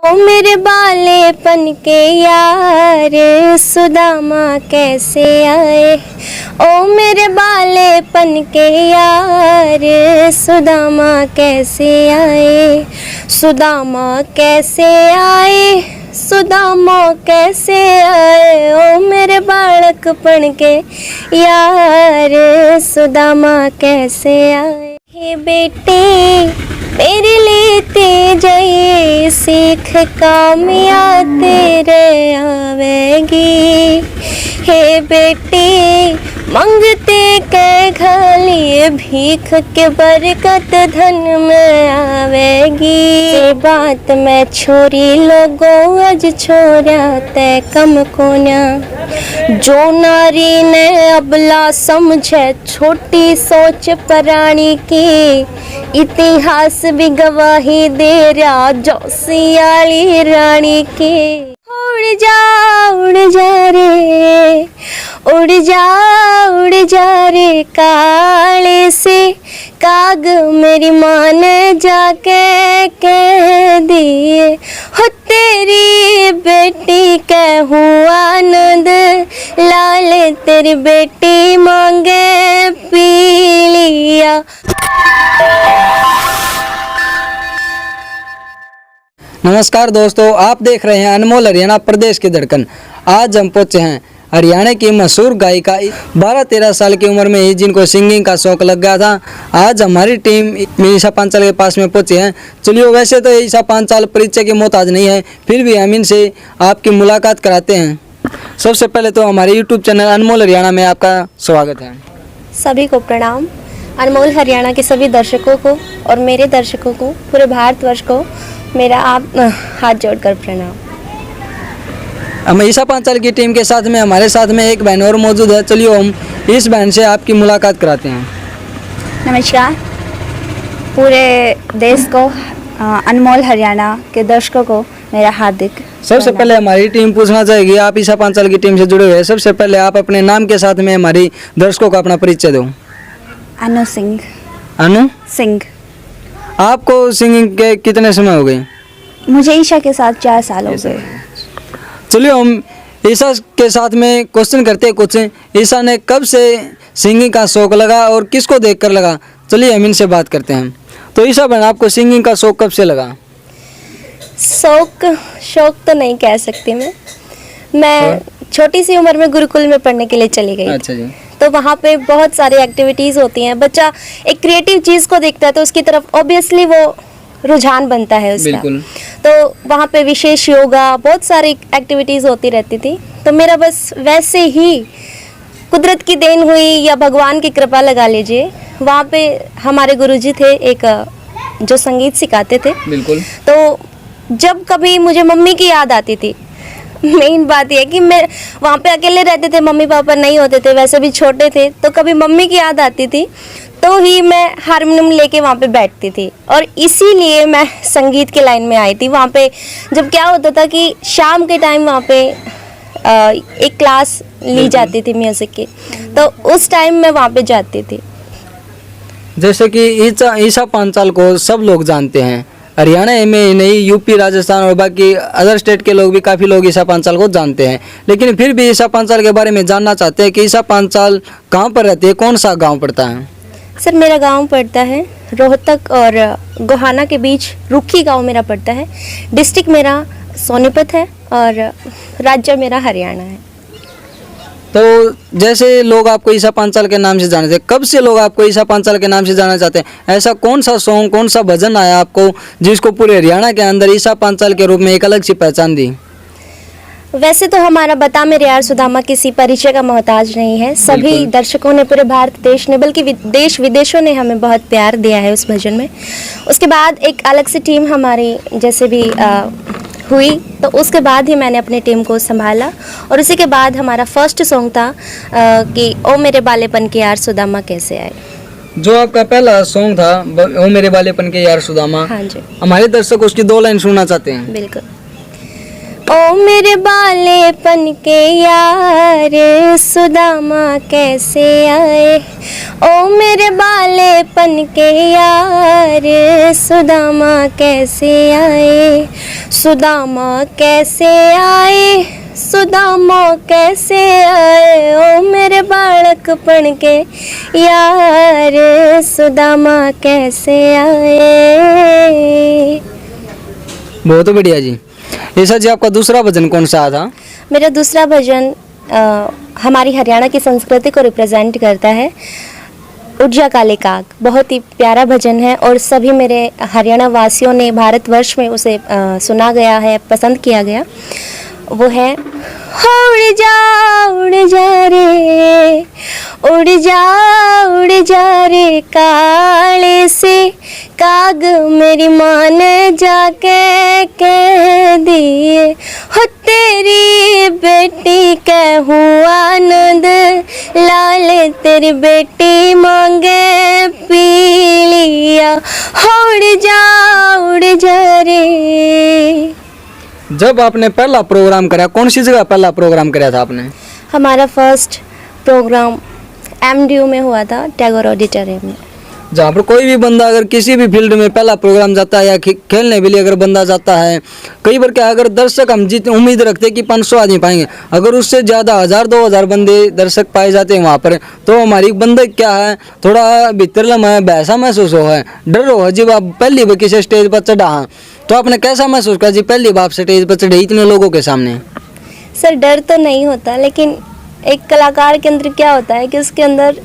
ओ मेरे बालेपन के यार सुदामा कैसे आए। ओ मेरे बालेपन के यार सुदामा कैसे आए। सुदामा कैसे आए, सुदामा कैसे आए। ओ मेरे बालकपन के यार सुदामा कैसे आए। हे बेटे मेरे लेते जाइए सीख कामिया तेरे आवेगी। हे बेटे मंगते के घालिए भीख के बरकत धन में आवेगी। ये बात मैं छोरी लोगों आज छोरा ते कम कोन्या। जो नारी ने अबला समझे छोटी सोच परानी की। इतिहास भी गवाही दे रहा जोसियाली रानी की। उड़ जा रे उड़ जा रे काले से काग मेरी माँ ने जाके कह दिए। हो तेरी बेटी कहूँ आनंद लाल तेरी बेटी मांगे पी लिया। नमस्कार दोस्तों, आप देख रहे हैं अनमोल हरियाणा प्रदेश की धड़कन। आज हम पहुंचे हैं हरियाणा की मशहूर गायिका 12-13 साल की उम्र में ही जिनको सिंगिंग का शौक लग गया था। आज हमारी टीम ईशा पांचाल के पास में पहुंचे हैं। चलिए, वैसे तो ईशा पांचाल परिचय की मोहताज नहीं है, फिर भी हम इनसे आपकी मुलाकात कराते हैं। सबसे पहले तो हमारे यूट्यूब चैनल अनमोल हरियाणा में आपका स्वागत है। सभी को प्रणाम। अनमोल हरियाणा के सभी दर्शकों को और मेरे दर्शकों को, पूरे भारतवर्ष को मेरा आप हाथ जोड़कर प्रणाम। हम ईशा पांचाल की टीम के साथ में हमारे साथ में एक बहन और मौजूद है। चलिए हम इस बहन से आपकी मुलाकात कराते हैं। नमस्कार पूरे देश को, अनमोल हरियाणा के दर्शकों को मेरा हार्दिक। सबसे पहले हमारी टीम पूछना चाहेगी, आप ईशा पांचाल की टीम से जुड़े हुए हैं, सबसे पहले आप अपने नाम के साथ में हमारी दर्शकों को अपना परिचय दो। अनु सिंह। अनु सिंह। आपको सिंगिंग के कितने समय हो गए? मुझे ईशा के साथ 4 साल हो गए। चलिए हम ईशा के साथ में क्वेश्चन करते हैं कुछ। ईशा ने कब से सिंगिंग का शौक लगा और किसको देखकर लगा? चलिए हम इनसे बात करते हैं। तो ईशा बहन, आपको सिंगिंग का शौक कब से लगा? शौक तो नहीं कह सकती मैं छोटी सी उम्र में गुरुकुल में पढ़ने के लिए चली गई। अच्छा जी। तो वहाँ पे बहुत सारी एक्टिविटीज़ होती हैं। बच्चा एक क्रिएटिव चीज़ को देखता है तो उसकी तरफ ऑब्वियसली वो रुझान बनता है उसका। बिल्कुल। तो वहाँ पे विशेष योगा, बहुत सारी एक्टिविटीज़ होती रहती थी। तो मेरा बस वैसे ही कुदरत की देन हुई या भगवान की कृपा लगा लीजिए। वहाँ पे हमारे गुरुजी थे एक जो संगीत सिखाते थे। बिल्कुल। तो जब कभी मुझे मम्मी की याद आती थी, मेन बात यह है कि मैं वहाँ पे अकेले रहते थे, मम्मी पापा नहीं होते थे, वैसे भी छोटे थे, तो कभी मम्मी की याद आती थी तो ही मैं हारमोनियम लेके वहाँ पे बैठती थी। और इसीलिए मैं संगीत के लाइन में आई थी। वहाँ पे जब क्या होता था कि शाम के टाइम वहाँ पे एक क्लास ली जाती थी म्यूज़िक की, तो उस टाइम मैं वहाँ पे जाती थी। जैसे कि ईशा पांचाल को सब लोग जानते हैं, हरियाणा में ही नहीं, यूपी, राजस्थान और बाकी अदर स्टेट के लोग भी, काफ़ी लोग ईशा पांचाल को जानते हैं। लेकिन फिर भी ईशा पांचाल के बारे में जानना चाहते हैं कि ईशा पांचाल कहाँ पर रहती है, कौन सा गांव पड़ता है? सर, मेरा गांव पड़ता है रोहतक और गोहाना के बीच, रुखी गांव मेरा पड़ता है। डिस्ट्रिक्ट मेरा सोनीपत है और राज्य मेरा हरियाणा है। तो जैसे लोग आपको ईशा पांचाल के नाम से जानते हैं, कब से लोग आपको ईशा पांचाल के नाम से जानना चाहते हैं? ऐसा कौन सा सॉन्ग, कौन सा भजन आया आपको जिसको पूरे हरियाणा के अंदर ईशा पांचाल के रूप में एक अलग सी पहचान दी? वैसे तो हमारा बता मेरे यार सुदामा किसी परिचय का मोहताज नहीं है। सभी दर्शकों ने, पूरे भारत देश ने, बल्कि देश विदेशों ने हमें बहुत प्यार दिया है उस भजन में। उसके बाद एक अलग से टीम हमारी जैसे भी हुई, तो उसके बाद ही मैंने अपनी टीम को संभाला। और उसी के बाद हमारा फर्स्ट सॉन्ग था कि ओ मेरे बालेपन के यार सुदामा कैसे आए। जो आपका पहला सॉन्ग था, ओ मेरे बालेपन के यार सुदामा। हाँ जी। हमारे दर्शक उसकी 2 लाइन सुनना चाहते हैं। बिल्कुल। ओ मेरे बालेपन के यार सुदामा कैसे आए, ओ मेरे बालेपन के यार सुदामा कैसे आए, सुदामा कैसे आए, सुदामा कैसे आए, ओ मेरे बालकपन के यार सुदामा कैसे आए। बहुत बढ़िया जी। ईशा जी, आपका दूसरा भजन कौन सा था? मेरा दूसरा भजन हमारी हरियाणा की संस्कृति को रिप्रेजेंट करता है, उड़जा काले काग। बहुत ही प्यारा भजन है और सभी मेरे हरियाणा वासियों ने भारतवर्ष में उसे सुना गया है, पसंद किया गया। वो है उड़ जा रे, उड़ जा रे काले से काग, मेरी माँ ने जाके कह दिए, हो तेरी बेटी कहूँ आनंद लाल, तेरी बेटी मांगे पी लिया, उड़ जा रे। जब आपने पहला प्रोग्राम करा, कौन सी जगह पहला प्रोग्राम कराया था आपने? हमारा फर्स्ट प्रोग्राम MDU में हुआ था, टैगोर ऑडिटोरियम में। जहाँ पर कोई भी बंदा अगर किसी भी फील्ड में पहला प्रोग्राम जाता है या खेलने के लिए अगर बंदा जाता है, कई बार क्या अगर दर्शक हम जितनी उम्मीद रखते हैं कि 500 आदमी पाएंगे, अगर उससे ज़्यादा 1000-2000 बंदे दर्शक पाए जाते हैं वहाँ पर, तो हमारी बंदे क्या है, थोड़ा भीतर लम्हा वैसा महसूस हो है, डर हो जब आप पहली बार किसी स्टेज पर चढ़ा हैं, तो आपने कैसा महसूस किया जी पहली बार स्टेज पर चढ़े इतने लोगों के सामने? सर डर तो नहीं होता, लेकिन एक कलाकार के अंदर क्या होता है कि उसके अंदर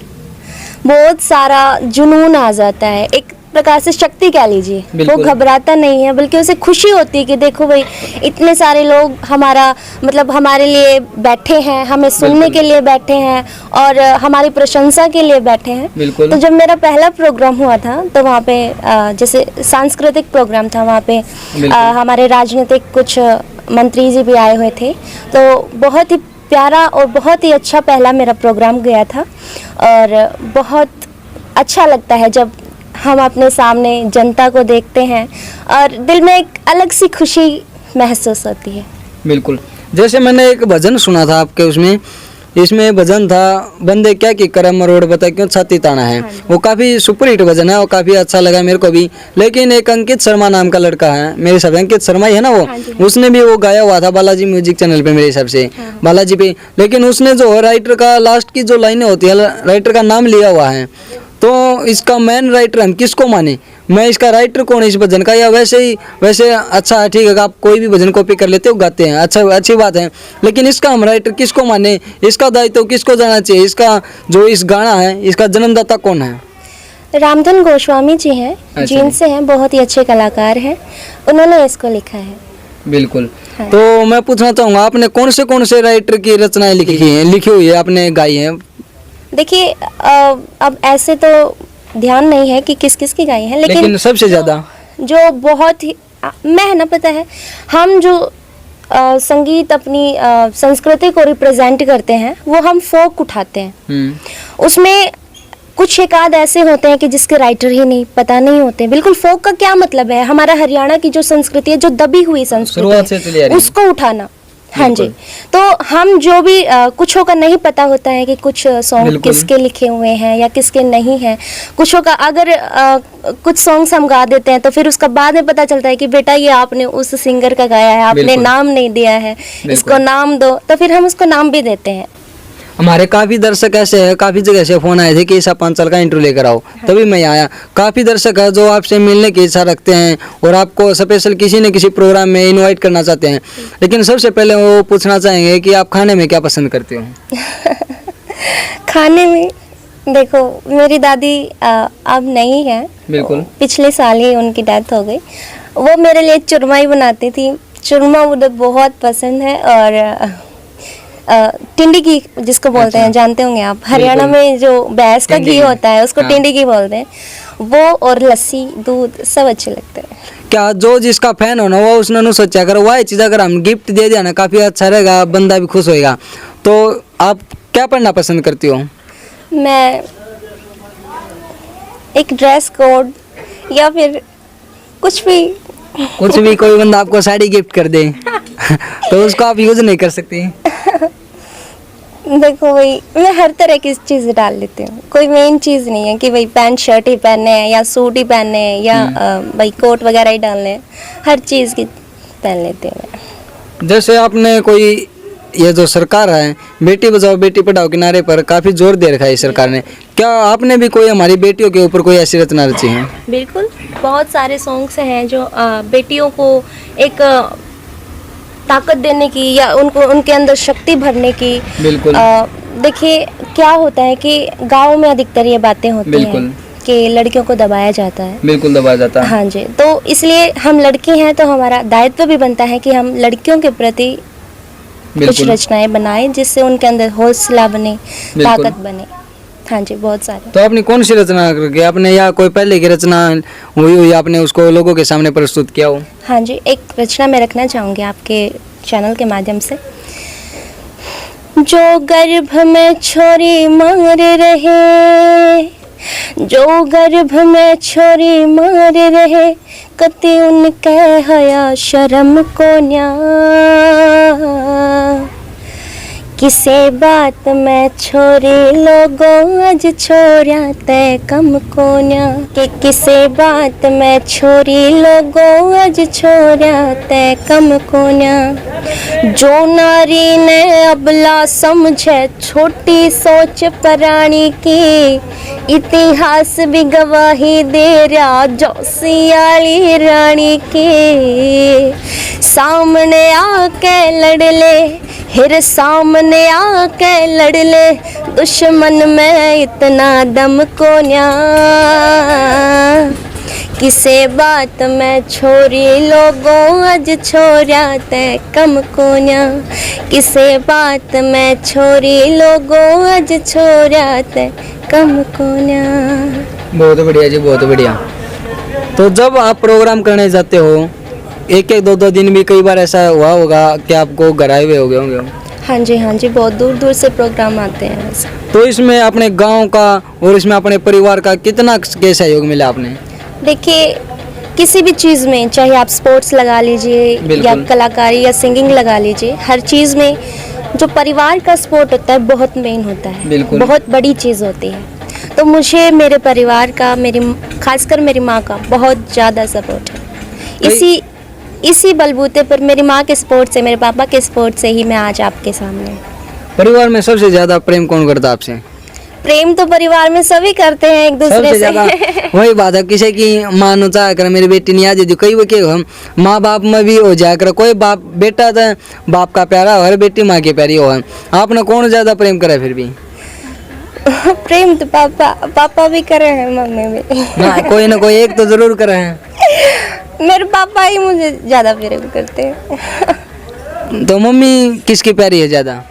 बहुत सारा जुनून आ जाता है, एक प्रकार से शक्ति कह लीजिए। वो घबराता नहीं है, बल्कि उसे खुशी होती है कि देखो भाई इतने सारे लोग हमारे लिए बैठे हैं, हमें सुनने के लिए बैठे हैं और हमारी प्रशंसा के लिए बैठे हैं। तो जब मेरा पहला प्रोग्राम हुआ था तो वहाँ पे जैसे सांस्कृतिक प्रोग्राम था, वहाँ पे हमारे राजनीतिक कुछ मंत्री जी भी आए हुए थे, तो बहुत ही प्यारा और बहुत ही अच्छा पहला मेरा प्रोग्राम गया था और बहुत अच्छा लगता है जब हम अपने सामने जनता को देखते हैं और दिल में एक अलग सी खुशी महसूस होती है। बिल्कुल, जैसे मैंने एक भजन सुना था आपके, इसमें भजन था बंदे क्या कि करम रोड बता क्यों छाती ताना है। वो काफ़ी सुपरहिट भजन है और काफ़ी अच्छा लगा मेरे को भी। लेकिन एक अंकित शर्मा नाम का लड़का है, मेरे हिसाब से अंकित शर्मा ही है ना वो, उसने भी वो गाया हुआ था बालाजी म्यूजिक चैनल पे मेरे हिसाब से, बालाजी पे। लेकिन उसने जो राइटर का लास्ट की जो लाइनें होती है, राइटर का नाम लिया हुआ है, तो इसका मेन राइटर हम किसको माने? मैं इसका राइटर कौन है इस भजन का? या वैसे अच्छा है, ठीक है, आप कोई भी भजन कॉपी कर लेते हो, गाते हैं, अच्छा अच्छी बात है, लेकिन इसका हम राइटर किसको माने? इसका दायित्व किसको जाना चाहिए? इसका जो इस गाना है, इसका जन्मदाता कौन है? रामधन गोस्वामी जी हैं, अच्छा। जींद से हैं, बहुत ही अच्छे कलाकार हैं, उन्होंने इसको लिखा है। बिल्कुल। तो मैं पूछना चाहूँगा, आपने कौन से राइटर की रचनाएं लिखी हुई है, आपने गाई है? देखिए अब ऐसे तो ध्यान नहीं है कि किस किस की गाई है, लेकिन सबसे ज़्यादा जो बहुत ही मैं ना पता है, हम जो संगीत अपनी संस्कृति को रिप्रेजेंट करते हैं वो हम फोक उठाते हैं। उसमें कुछ एक आध ऐसे होते हैं कि जिसके राइटर ही नहीं पता नहीं होते। बिल्कुल, फोक का क्या मतलब है? हमारा हरियाणा की जो संस्कृति है, जो दबी हुई संस्कृति है, उसको उठाना। हाँ जी, तो हम जो भी कुछों का नहीं पता होता है कि कुछ सॉन्ग किसके लिखे हुए हैं या किसके नहीं हैं। कुछों का अगर कुछ सॉन्ग्स हम गा देते हैं तो फिर उसका बाद में पता चलता है कि बेटा ये आपने उस सिंगर का गाया है, आपने नाम नहीं दिया है, इसको नाम दो, तो फिर हम उसको नाम भी देते हैं। हमारे काफ़ी दर्शक ऐसे हैं, काफ़ी जगह से फ़ोन आए थे कि ईशा पांचाल का इंटरव्यू लेकर आओ, तभी मैं आया। काफ़ी दर्शक है जो आपसे मिलने की इच्छा रखते हैं और आपको स्पेशल किसी न किसी प्रोग्राम में इनवाइट करना चाहते हैं। लेकिन सबसे पहले वो पूछना चाहेंगे कि आप खाने में क्या पसंद करते हो? खाने में देखो, मेरी दादी अब नहीं है, बिल्कुल, पिछले साल ही उनकी डेथ हो गई। वो मेरे लिए चूरमा ही बनाती थी। चूरमा मुझे बहुत पसंद है और टिंडी घी जिसको बोलते हैं, जानते होंगे आप, हरियाणा में जो भैंस का घी होता है उसको टिंडी घी बोलते हैं, वो और लस्सी दूध सब अच्छे लगते हैं। क्या जो जिसका फैन हो ना वो उसने सोचा अगर वह चीज़ अगर हम गिफ्ट दे दिया ना काफ़ी अच्छा रहेगा, बंदा भी खुश होएगा। तो आप क्या पढ़ना पसंद करती हो? मैं एक ड्रेस कोड या फिर कुछ भी कोई बंदा आपको साड़ी गिफ्ट कर दे तो उसको आप यूज नहीं कर सकती? देखो भाई, मैं हर तरह की चीज़ डाल लेती हूँ, कोई मेन चीज़ नहीं है कि भाई पैंट शर्ट ही पहनने हैं या सूट ही पहनने हैं या भाई कोट वगैरह ही डालने हैं, हर चीज़ की पहन लेती हूँ मैं। जैसे आपने कोई, ये जो सरकार है बेटी बचाओ बेटी पढ़ाओ के नारे पर काफ़ी जोर दे रखा है इस सरकार ने, क्या आपने भी कोई हमारी बेटियों के ऊपर कोई ऐसी रचना रची है? बिल्कुल, बहुत सारे सॉन्ग्स हैं जो बेटियों को एक ताकत देने की या उनको उनके अंदर शक्ति भरने की। बिल्कुल। देखिए क्या होता है कि गाँव में अधिकतर ये बातें होती बिल्कुल। हैं कि लड़कियों को दबाया जाता है। बिल्कुल दबाया जाता है। हाँ जी, तो इसलिए हम लड़की हैं तो हमारा दायित्व भी बनता है कि हम लड़कियों के प्रति कुछ बिल्कुल। रचनाएं बनाएं जिससे उनके अंदर हौसला बने, बिल्कुल। ताकत बने। हाँ जी, बहुत सारे। तो आपने कौन सी रचना करके आपने, या कोई पहले की रचना हुई हुई आपने उसको लोगों के सामने प्रस्तुत किया हो? हाँ जी, एक रचना मैं रखना चाहूँगी आपके चैनल के माध्यम से। जो गर्भ में छोरी मार रहे, जो गर्भ में छोरी मार रहे, कति उनके हया शर्म को न्या, किसे बात में छोरी लोगों आज छोरिया ते कम को न्या, कि किसे बात में छोरी लोगों आज छोरिया ते कम को न्या। जो नारी ने अबला समझे छोटी सोच प्राणी की, इतिहास भी गवाही दे रहा जोसियाली रानी की। सामने आके लड़ ले हिर, सामने आके लड़ ले, दुश्मन में इतना दम को न्या, किसे बात में छोरी लोगों आज छोरिया ते कम को न्या, किसे बात में छोरी लोगों आज छोरिया ते कम को न्या। बहुत बढ़िया जी, बहुत बढ़िया। तो जब आप प्रोग्राम करने जाते हो, एक एक दो दो दिन भी कई बार ऐसा हुआ होगा कि आपको घर आए हुए हो गए होंगे? हाँ जी, हाँ जी, बहुत दूर दूर से प्रोग्राम आते हैं वैसे। तो इसमें अपने गांव का और इसमें अपने परिवार का कितना के सहयोग मिला आपने? देखिए, किसी भी चीज़ में, चाहे आप स्पोर्ट्स लगा लीजिए या बिल्कुल। कलाकारी या सिंगिंग लगा लीजिए, हर चीज़ में जो परिवार का सपोर्ट होता है बहुत मेन होता है। बिल्कुल। बहुत बड़ी चीज़ होती है। तो मुझे मेरे परिवार का, खासकर मेरी माँ का बहुत ज़्यादा सपोर्ट है। इसी बलबूते पर, मेरी माँ के सपोर्ट से, मेरे पापा के सपोर्ट से ही मैं आज आपके सामने हूँ। परिवार में सबसे ज्यादा प्रेम कौन करता है आपसे? प्रेम तो परिवार में सभी करते हैं एक दूसरे सबसे से। ज्यादा वही बात है, किसी की माँ नु चाह कर मेरी बेटी नहीं आ जाती, कई वो के हम माँ बाप में भी हो जाया कर, कोई बाप बेटा तो बाप का प्यारा हो, हर बेटी माँ की प्यारी हो। आपने कौन ज्यादा प्रेम करा फिर भी? प्रेम तो पापा भी करे हैं, मम्मी भी। ना कोई ना कोई एक तो जरूर करे हैं। मेरे पापा ही मुझे ज्यादा प्रेम करते हैं। तो मम्मी किसकी प्यारी है ज्यादा?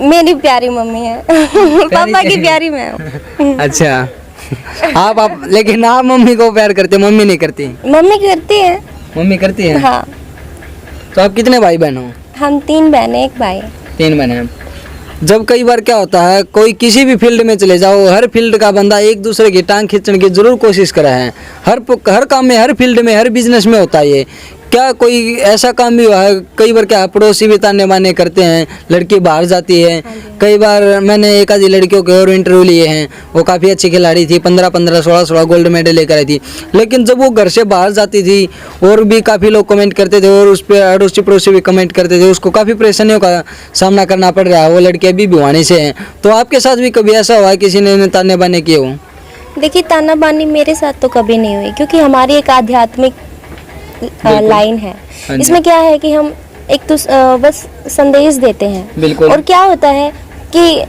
मेरी प्यारी मम्मी है। पापा की प्यारी मैं हूँ। अच्छा, आप लेकिन आप मम्मी को प्यार करते, मम्मी नहीं करती? मम्मी करती है। मम्मी करती है? हाँ। तो आप कितने भाई बहन हो? हम 3 बहनें, 1 भाई। 3 बहनें हैं। जब कई बार क्या होता है, कोई किसी भी फील्ड में चले जाओ, हर फील्ड का बंदा एक दूसरे की टांग खींचने की जरूर कोशिश करा है। हर काम में, हर फील्ड में, हर बिजनेस में होता है ये। क्या कोई ऐसा काम भी हुआ है? कई बार क्या पड़ोसी भी ताने बाने करते हैं, लड़की बाहर जाती है। कई बार मैंने एक आधी लड़कियों के और इंटरव्यू लिए हैं, वो काफ़ी अच्छी खिलाड़ी थी, 15-15, 16-16 गोल्ड मेडल लेकर आई थी, लेकिन जब वो घर से बाहर जाती थी और भी काफ़ी लोग कमेंट करते थे और उस पर अड़ोसी पड़ोसी भी कमेंट करते थे, उसको काफ़ी परेशानियों का सामना करना पड़ रहा है। वो लड़की अभी भिवानी से हैं। तो आपके साथ भी कभी ऐसा हुआ है किसी ने ताने बाने किए हो? देखिए, ताना बानी मेरे साथ तो कभी नहीं हुई, क्योंकि हमारी एक आध्यात्मिक लाइन है। हाँ जी। इसमें क्या है कि हम एक तो बस संदेश देते हैं। बिल्कुल। और क्या होता है कि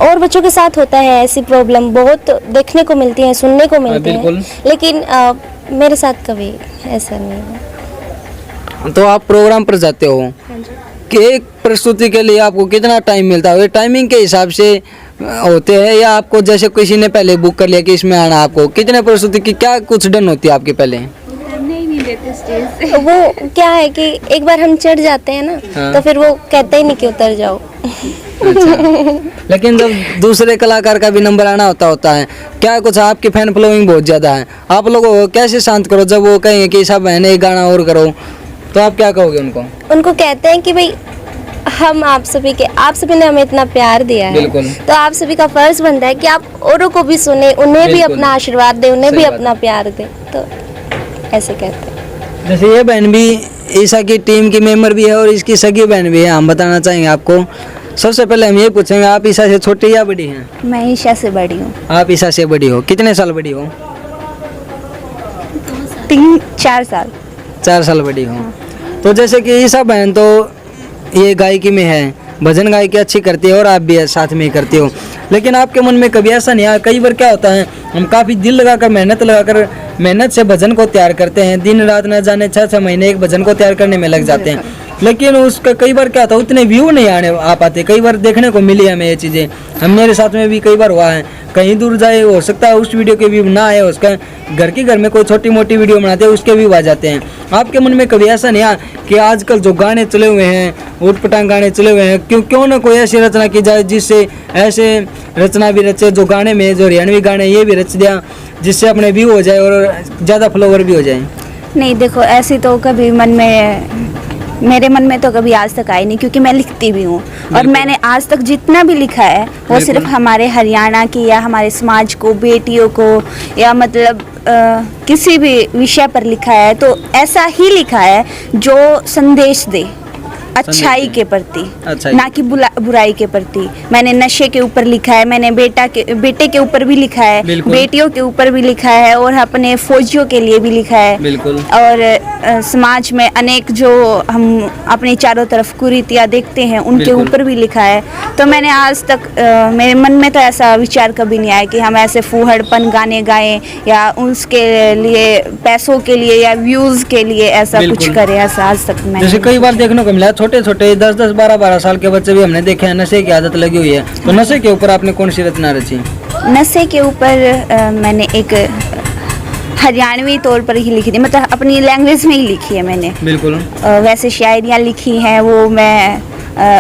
और बच्चों के साथ होता है ऐसी प्रॉब्लम, बहुत देखने को मिलती है, सुनने को मिलती है, बिल्कुल। लेकिन मेरे साथ कभी ऐसा नहीं है। तो आप प्रोग्राम पर जाते हो हाँ जी। कि एक प्रस्तुति के लिए आपको कितना टाइम मिलता है? टाइमिंग के हिसाब से होते हैं या आपको जैसे किसी ने पहले बुक कर लिया कि इसमें आना, आपको कितने प्रस्तुति की क्या कुछ डन होती है आपकी पहले? नहीं देते स्टेज से। तो वो क्या है कि एक बार हम चढ़ जाते हैं ना, हाँ। तो फिर वो कहते ही नहीं कि उतर जाओ। अच्छा। लेकिन जब दूसरे कलाकार का भी नंबर आना होता है, क्या कुछ आपकी फैन फॉलोइंग बहुत ज़्यादा है, आप लोगों को कैसे शांत करो जब वो कहेंगे कि सब बहने एक गाना और करो? तो आप क्या कहोगे उनको? उनको कहते हैं कि भाई हम आप सभी ने हमें इतना प्यार दिया है, बिल्कुल। तो आप सभी का फर्ज बनता है कि आप औरों को भी सुने, उन्हें भी बिल्कुल। अपना आशीर्वाद दें, उन्हें सही भी बात अपना प्यार दें। तो ऐसे कहते हैं। जैसे ये बहन भी ईशा की टीम की मेंबर भी है और इसकी सगी बहन भी है, हम बताना चाहेंगे आपको। सबसे पहले हम ये पूछेंगे, आप ईशा से छोटी या बड़ी हैं? मैं ईशा से बड़ी हूँ। आप ईशा से बड़ी हो, कितने साल बड़ी हो? 3-4 साल। 4 साल बड़ी हो। तो जैसे कि ईशा बहन तो ये गायकी में है, भजन गायकी अच्छी करती है और आप भी साथ में ही करती हो, लेकिन आपके मन में कभी ऐसा नहीं आया? कई बार क्या होता है, हम काफ़ी दिल लगाकर मेहनत से भजन को तैयार करते हैं, दिन रात न जाने 6-6 महीने एक भजन को तैयार करने में लग जाते हैं, लेकिन उसका कई बार क्या होता है, उतने व्यू नहीं आ पाते। कई बार देखने को मिली हमें ये चीज़ें, मेरे साथ में भी कई बार हुआ है। कहीं दूर जाए, हो सकता है उस वीडियो के व्यू ना आए, उसका घर में कोई छोटी मोटी वीडियो बनाते हैं उसके व्यू आ जाते हैं। आपके मन में कभी ऐसा नहीं आया कि आजकल जो गाने चले हुए हैं, ऊटपटांग गाने चले हुए हैं, क्यों ना कोई ऐसी रचना की जाए जिससे ऐसे रचना भी रचे, जो गाने में जो हरियाणवी गाने ये भी रच दिया, जिससे अपने व्यू हो जाए और ज़्यादा फॉलोवर भी हो जाए? नहीं, देखो ऐसी तो कभी मेरे मन में तो कभी आज तक आई नहीं, क्योंकि मैं लिखती भी हूँ और मैंने आज तक जितना भी लिखा है वो सिर्फ हमारे हरियाणा की या हमारे समाज को, बेटियों को, या मतलब किसी भी विषय पर लिखा है तो ऐसा ही लिखा है जो संदेश दे अच्छाई के प्रति, ना कि बुराई के प्रति। मैंने नशे के ऊपर लिखा है, मैंने बेटे के ऊपर भी लिखा है, बेटियों के ऊपर भी लिखा है और अपने फौजियों के लिए भी लिखा है। बिल्कुल। और समाज में अनेक जो हम अपनी चारों तरफ कुरीतियाँ देखते हैं उनके ऊपर भी लिखा है। तो मैंने आज तक मेरे मन में तो ऐसा विचार कभी नहीं आया कि हम ऐसे फूहड़पन गाने गाएं या उसके लिए पैसों के लिए या व्यूज के लिए ऐसा कुछ करें, ऐसा आज तक मैंने। जैसे कई बार देखने को मिला छोटे 10-10, 12-12 साल के बच्चे भी हमने देखे हैं नशे की आदत लगी हुई है, तो नशे के ऊपर आपने कौन सी रचना रची? नशे के ऊपर मैंने एक हरियाणवी तौर पर ही लिखी थी, मतलब अपनी लैंग्वेज में ही लिखी है मैंने। बिल्कुल। वैसे शायरियाँ लिखी हैं वो मैं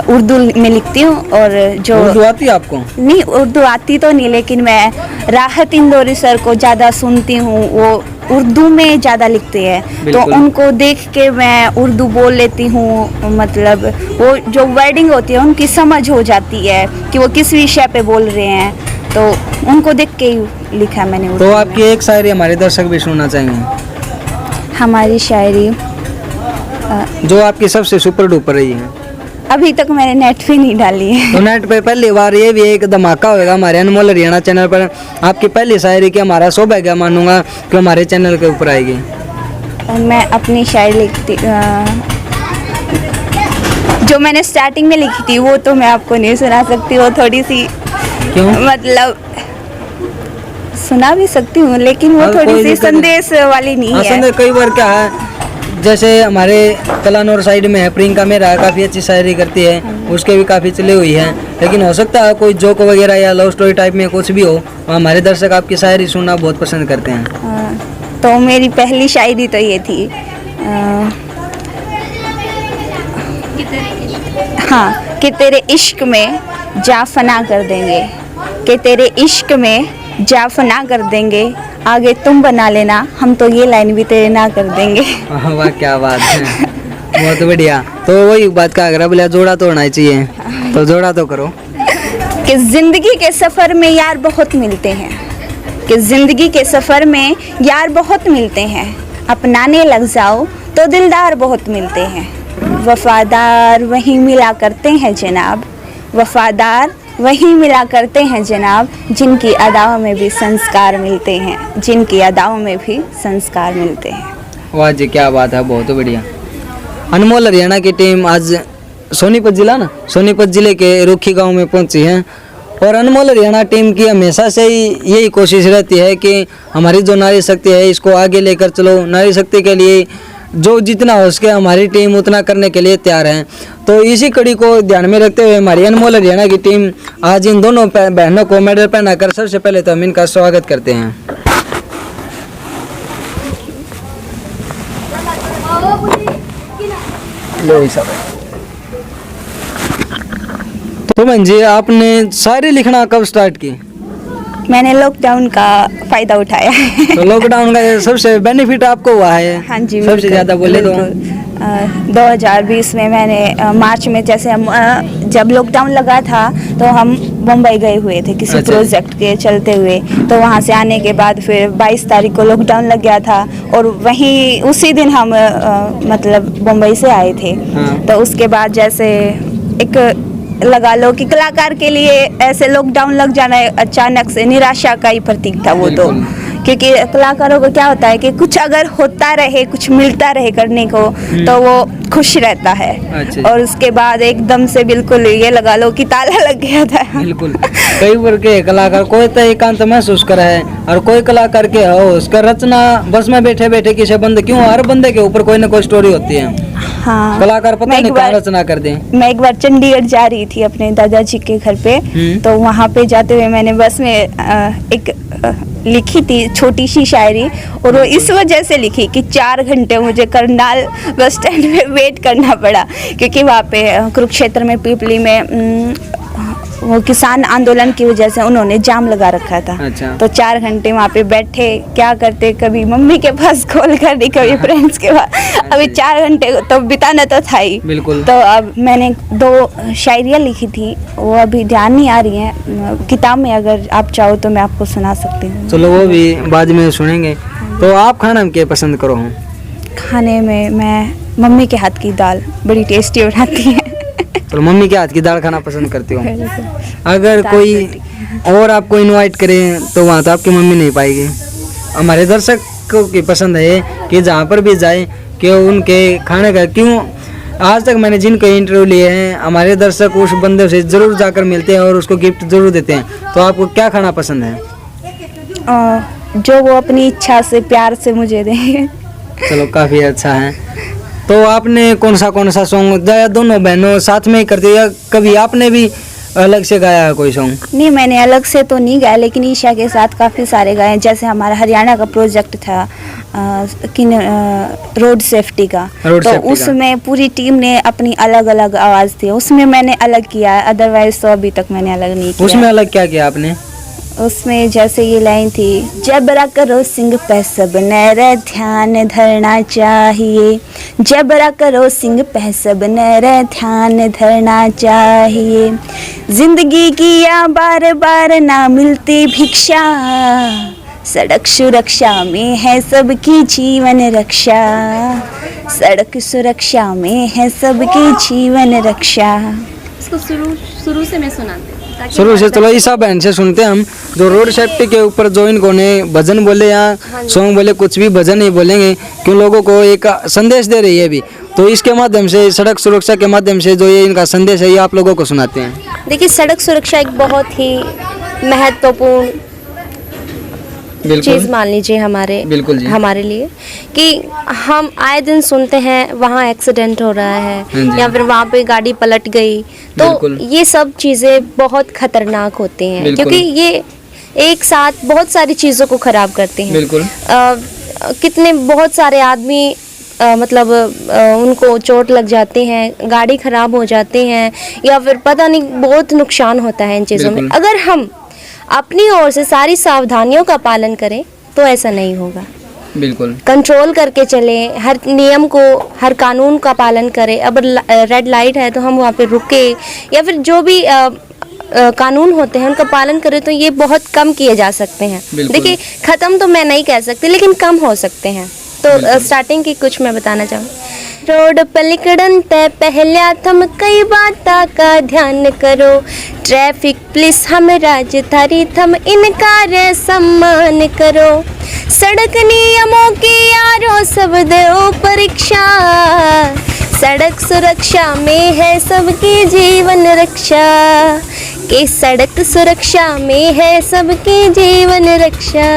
उर्दू में लिखती हूँ। और जो उर्दू आती है आपको? नहीं, उर्दू आती तो नहीं, लेकिन मैं राहत इंदौरी सर को ज़्यादा सुनती हूँ, वो उर्दू में ज़्यादा लिखते हैं तो उनको देख के मैं उर्दू बोल लेती हूँ। मतलब वो जो वर्डिंग होती है उनकी समझ हो जाती है कि वो किस विषय पे बोल रहे हैं, तो उनको देख के ही लिखा मैंने उर्दू। तो आपकी एक शायरी हमारे दर्शक भी सुनना चाहेंगे? हमारी शायरी जो आपकी सबसे सुपर डुपर रही है? अभी तक मैंने नेट पे नहीं डाली है। तो नेट पे पहली बार ये भी एक धमाका होगा हमारे अनमोल हरियाणा चैनल पर। आपकी पहली शायरी की हमारा सौभाग्य मानूंगा कि हमारे चैनल के ऊपर आएगी। मैं अपनी शायरी लिखती जो मैंने स्टार्टिंग में लिखी थी वो तो मैं आपको नहीं सुना सकती, वो थोड़ी सी क्यों? मतलब सुना भी सकती हूँ लेकिन वो थोड़ी सी संदेश वाली नहीं है। कई बार क्या है, जैसे हमारे कलानौर साइड में है प्रियंका मेहरा, काफ़ी अच्छी शायरी करती है, उसके भी काफ़ी चली हुई है, लेकिन हो सकता है कोई जोक वगैरह या लव स्टोरी टाइप में कुछ भी हो, हमारे दर्शक आपकी शायरी सुनना बहुत पसंद करते हैं। तो मेरी पहली शायरी तो ये थी, हाँ, कि तेरे इश्क में जा फना कर देंगे, कि तेरे इश्क में जा फना कर देंगे, आगे तुम बना लेना, हम तो ये लाइन भी तेरे ना कर देंगे। वाह क्या बात है, बहुत बढ़िया। तो वही बात का अगर बोला जोड़ा तो होना ही चाहिए, तो जोड़ा तो करो। कि जिंदगी के सफ़र में यार बहुत मिलते हैं, कि जिंदगी के सफ़र में यार बहुत मिलते हैं, अपनाने लग जाओ तो दिलदार बहुत मिलते हैं, वफादार वही मिला करते हैं जनाब, वफादार वही मिला करते हैं जनाब, जिनकी अदाओं में भी संस्कार मिलते हैं, जिनकी अदाओं में भी संस्कार मिलते हैं। वाह जी क्या बात है, बहुत बढ़िया। अनमोल हरियाणा की टीम आज सोनीपत जिले के रुखी गांव में पहुंची है और अनमोल हरियाणा टीम की हमेशा से ही यही कोशिश रहती है कि हमारी जो नारी शक्ति है इसको आगे लेकर चलो। नारी शक्ति के लिए जो जितना हो सके हमारी टीम उतना करने के लिए तैयार है। तो इसी कड़ी को ध्यान में रखते हुए हमारी अनमोल हरियाणा की टीम आज इन दोनों बहनों को मेडल पहनाकर सबसे पहले तो हम इनका स्वागत करते हैं। तो बहन जी आपने शायरी लिखना कब स्टार्ट की? मैंने लॉकडाउन का फायदा उठाया है। तो लॉकडाउन का सबसे बेनिफिट आपको हुआ है? हाँ जी, सबसे ज्यादा बोले तो 2020 में मैंने मार्च में, जैसे हम जब लॉकडाउन लगा था तो हम मुंबई गए हुए थे किसी अच्छा। प्रोजेक्ट के चलते हुए। तो वहाँ से आने के बाद फिर 22 तारीख को लॉकडाउन लग गया था और वहीं उसी दिन हम मतलब मुंबई से आए थे। हाँ। तो उसके बाद जैसे एक लगा लो कि कलाकार के लिए ऐसे लॉकडाउन लग जाना अचानक से निराशा का ही प्रतीक था वो तो। बिल्कुल। क्योंकि कलाकारों को क्या होता है कि कुछ अगर होता रहे, कुछ मिलता रहे करने को, तो वो खुश रहता है। अच्छा। और उसके बाद एकदम से बिल्कुल ये लगा लो कि ताला लग गया था। बिल्कुल। कई वर्ग के कलाकार कोई तो एकांत महसूस करा है और कोई कलाकार के हो उसका रचना बस में बैठे बैठे किसी बंदे, क्यों हर बंदे के ऊपर कोई ना कोई स्टोरी होती है। हाँ, कलाकार पता मैं नहीं एक क्या बार- रचना कर दे। मैं एक बार चंडीगढ़ जा रही थी अपने दादाजी के घर पे। तो वहाँ पे जाते हुए मैंने बस में एक लिखी थी छोटी सी शायरी, और वो इस वजह से लिखी कि 4 घंटे मुझे करनाल बस स्टैंड में वेट करना पड़ा, क्योंकि वहाँ पे कुरुक्षेत्र में पीपली में वो किसान आंदोलन की वजह से उन्होंने जाम लगा रखा था। अच्छा। तो 4 घंटे वहाँ पे बैठे, क्या करते, कभी मम्मी के पास कॉल कर दी, कभी फ्रेंड्स के पास। अभी 4 घंटे तो बिताना तो था ही। बिल्कुल। तो अब मैंने 2 शायरियाँ लिखी थी, वो अभी ध्यान नहीं आ रही हैं किताब में, अगर आप चाहो तो मैं आपको सुना सकती हूँ। चलो वो भी बाद में सुनेंगे। तो आप खाना में क्या पसंद करो हो? खाने में मैं मम्मी के हाथ की दाल बड़ी टेस्टी बनाती है। तो मम्मी के हाथ की दाल खाना पसंद करती हो? अगर दाल कोई रोटी। और आपको इनवाइट करे तो वहाँ तो आपकी मम्मी नहीं पाएगी। हमारे दर्शकों की पसंद है कि जहाँ पर भी जाए कि उनके खाने का, क्यों आज तक मैंने जिनको इंटरव्यू लिए हैं हमारे दर्शक उस बंदे से ज़रूर जाकर मिलते हैं और उसको गिफ्ट ज़रूर देते हैं। तो आपको क्या खाना पसंद है? जो वो अपनी इच्छा से प्यार से मुझे दें। चलो काफ़ी अच्छा है। तो आपने कौन सा सॉन्ग, या दोनों बहनों साथ में ही करते हो या कभी आपने भी अलग से गाया है कोई सॉन्ग? नहीं, मैंने अलग से तो नहीं गाया, लेकिन ईशा के साथ काफ़ी सारे गाए। जैसे हमारा हरियाणा का प्रोजेक्ट था रोड सेफ्टी का, रोड तो सेफ्टी का। उसमें पूरी टीम ने अपनी अलग अलग आवाज़ थी, उसमें मैंने अलग किया है। अदरवाइज तो अभी तक मैंने अलग नहीं किया। उसमें अलग क्या किया आपने? उसमें जैसे ये लाइन थी, जबरा करो सिंह पे सब नर ध्यान धरना चाहिए, जबरा करो सिंह पे सब नर ध्यान धरना चाहिए, जिंदगी की या बार बार ना मिलती भिक्षा, सड़क सुरक्षा में है सबकी जीवन रक्षा, सड़क सुरक्षा में है सबकी जीवन रक्षा। इसको शुरू से मैं सुनाती हूँ ताकि शुरू से। चलो ईसा बहन से सुनते हैं हम, जो रोड सेफ्टी के ऊपर जो इनको ने भजन बोले या सॉन्ग बोले, कुछ भी भजन ही बोलेंगे, क्यों लोगों को एक संदेश दे रही है अभी। तो इसके माध्यम से, सड़क सुरक्षा के माध्यम से जो ये इनका संदेश है, ये आप लोगों को सुनाते हैं। देखिए, सड़क सुरक्षा एक बहुत ही महत्वपूर्ण चीज़ मान लीजिए बिल्कुल जी। हमारे लिए, कि हम आए दिन सुनते हैं वहाँ एक्सीडेंट हो रहा हाँ है जी। या फिर वहाँ पे गाड़ी पलट गई, तो बिल्कुल। ये सब चीज़ें बहुत खतरनाक होती हैं, बिल्कुल। क्योंकि ये एक साथ बहुत सारी चीज़ों को खराब करते हैं। बिल्कुल। कितने बहुत सारे आदमी मतलब उनको चोट लग जाते हैं, गाड़ी खराब हो जाते हैं, या फिर पता नहीं बहुत नुकसान होता है इन चीज़ों में। बिल्कुल। अगर हम अपनी ओर से सारी सावधानियों का पालन करें तो ऐसा नहीं होगा। बिल्कुल। कंट्रोल करके चलें, हर नियम को, हर कानून का पालन करें। अब रेड लाइट है तो हम वहाँ पे रुके, या फिर जो भी कानून होते हैं उनका पालन करें, तो ये बहुत कम किए जा सकते हैं। बिल्कुल। देखिए, ख़त्म तो मैं नहीं कह सकती, लेकिन कम हो सकते हैं। तो स्टार्टिंग की कुछ मैं बताना चाहूँगी। रोड पलिकड़न तय पहल्या थम कई बाता का ध्यान करो, ट्रैफिक पुलिस हम राजधारी थम इनका रे सम्मान करो, सड़क नियमों की यारो सब दो परीक्षा, सड़क सुरक्षा में है सबकी जीवन रक्षा, कि सड़क सुरक्षा में है सबकी जीवन रक्षा।